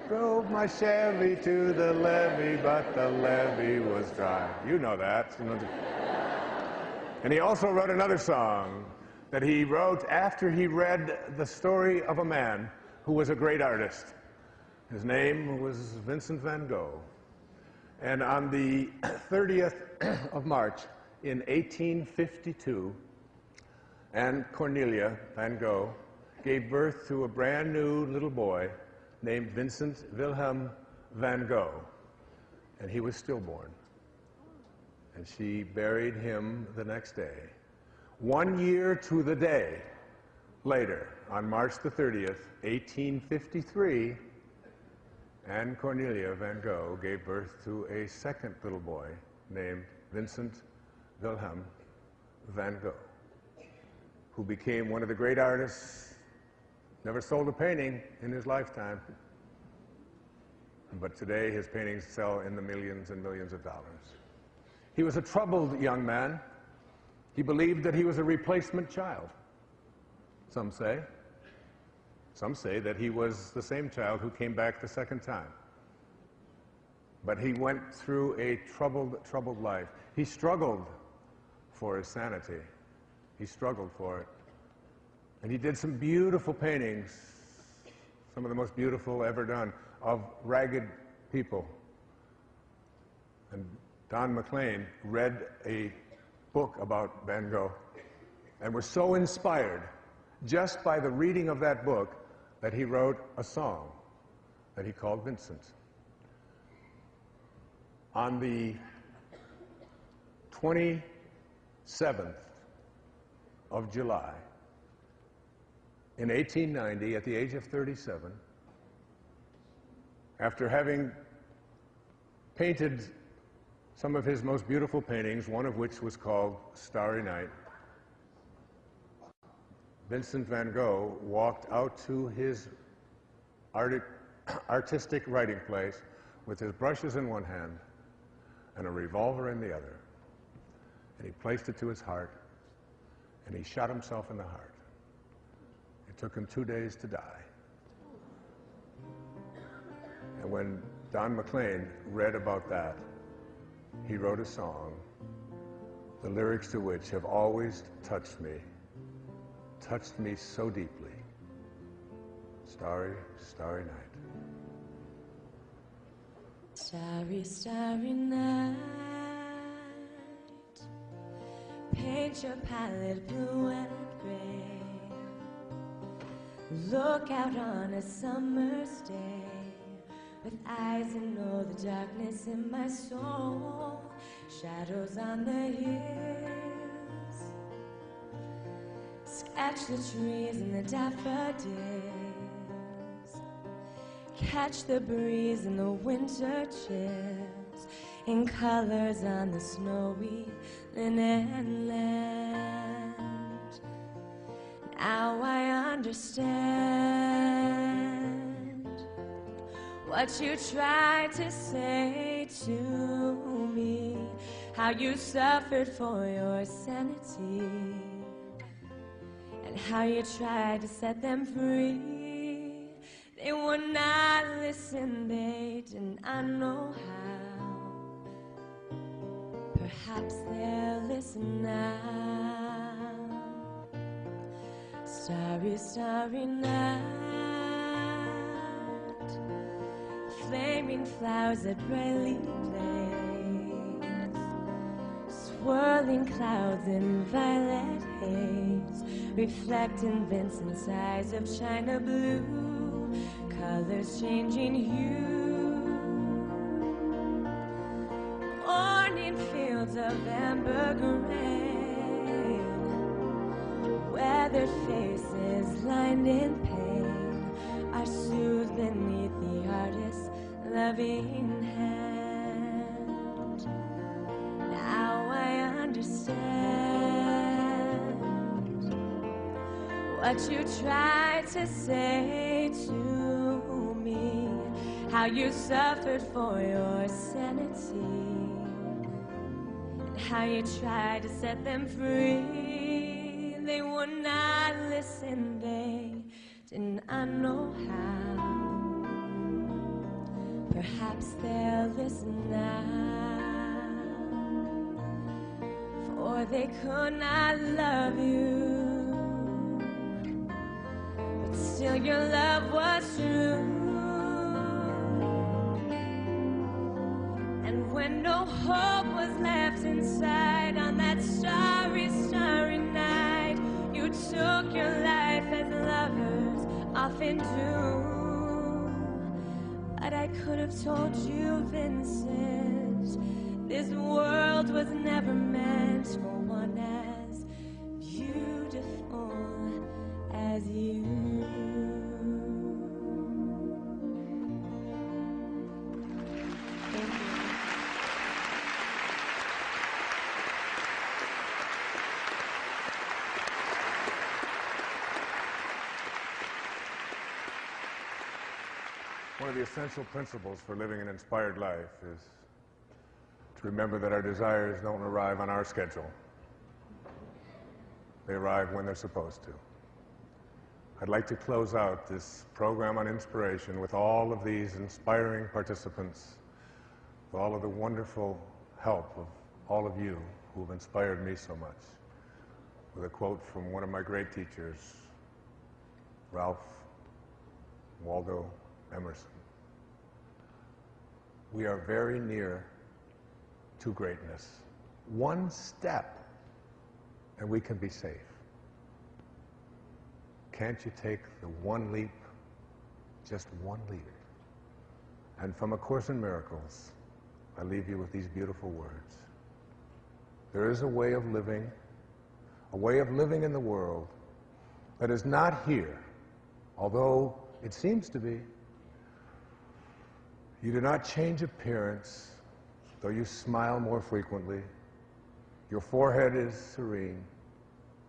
Drove my Chevy to the levee, but the levee was dry. You know that. And he also wrote another song that he wrote after he read the story of a man who was a great artist. His name was Vincent van Gogh. And on the 30th of March in 1852, Anne Cornelia van Gogh gave birth to a brand new little boy named Vincent Wilhelm van Gogh, and he was stillborn. And she buried him the next day. 1 year to the day later, on March the 30th, 1853, Anne Cornelia van Gogh gave birth to a second little boy named Vincent Wilhelm van Gogh, who became one of the great artists. Never sold a painting in his lifetime, but today his paintings sell in the millions and millions of dollars. He was a troubled young man. He believed that he was a replacement child, some say. Some say that he was the same child who came back the second time. But he went through a troubled life. He struggled for his sanity. He struggled for it. And he did some beautiful paintings, some of the most beautiful ever done, of ragged people. And Don McLean read a book about Van Gogh and was so inspired just by the reading of that book that he wrote a song that he called Vincent. On the 27th of July, in 1890, at the age of 37, after having painted some of his most beautiful paintings, one of which was called Starry Night, Vincent van Gogh walked out to his artistic writing place with his brushes in one hand and a revolver in the other. And he placed it to his heart, and he shot himself in the heart. It took him 2 days to die. And when Don McLean read about that, he wrote a song, the lyrics to which have always touched me so deeply. Starry, starry night. Starry, starry night. Paint your palette blue and gray. Look out on a summer's day with eyes that know the darkness in my soul. Shadows on the hills. Sketch the trees and the daffodils. Catch the breeze and the winter chills in colors on the snowy linen land. Now I understand what you tried to say to me, how you suffered for your sanity, and how you tried to set them free. They would not listen, they did not know how. Perhaps they'll listen now. Starry, starry night, flaming flowers that brightly blaze, swirling clouds in violet haze, reflecting Vincent's eyes of china blue, colors changing hue, morning fields of amber grain, weathered faces lined in pain are soothed beneath the artist's loving hand. Now I understand what you tried to say to me, how you suffered for your sanity, and how you tried to set them free. They would not listen, they did not know how. Perhaps they'll listen now, for they could not love you, but still your love was true. And when no hope was left inside on that starry, starry night, you took your life as lovers often do. But I could have told you, Vincent, this world was never meant for one as beautiful as you. Thank you. One of the essential principles for living an inspired life is to remember that our desires don't arrive on our schedule. They arrive when they're supposed to. I'd like to close out this program on inspiration with all of these inspiring participants, with all of the wonderful help of all of you who have inspired me so much, with a quote from one of my great teachers, Ralph Waldo Emerson. We are very near to greatness. One step and we can be safe. Can't you take the one leap, just one leap? And from A Course in Miracles, I leave you with these beautiful words. There is a way of living in the world that is not here, although it seems to be. You do not change appearance, though you smile more frequently. Your forehead is serene.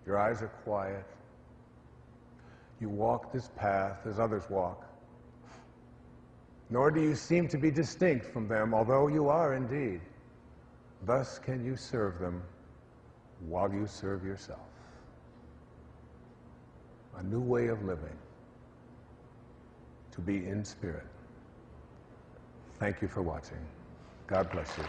Your eyes are quiet. You walk this path as others walk. Nor do you seem to be distinct from them, although you are indeed. Thus can you serve them while you serve yourself. A new way of living, to be in spirit. Thank you for watching. God bless you.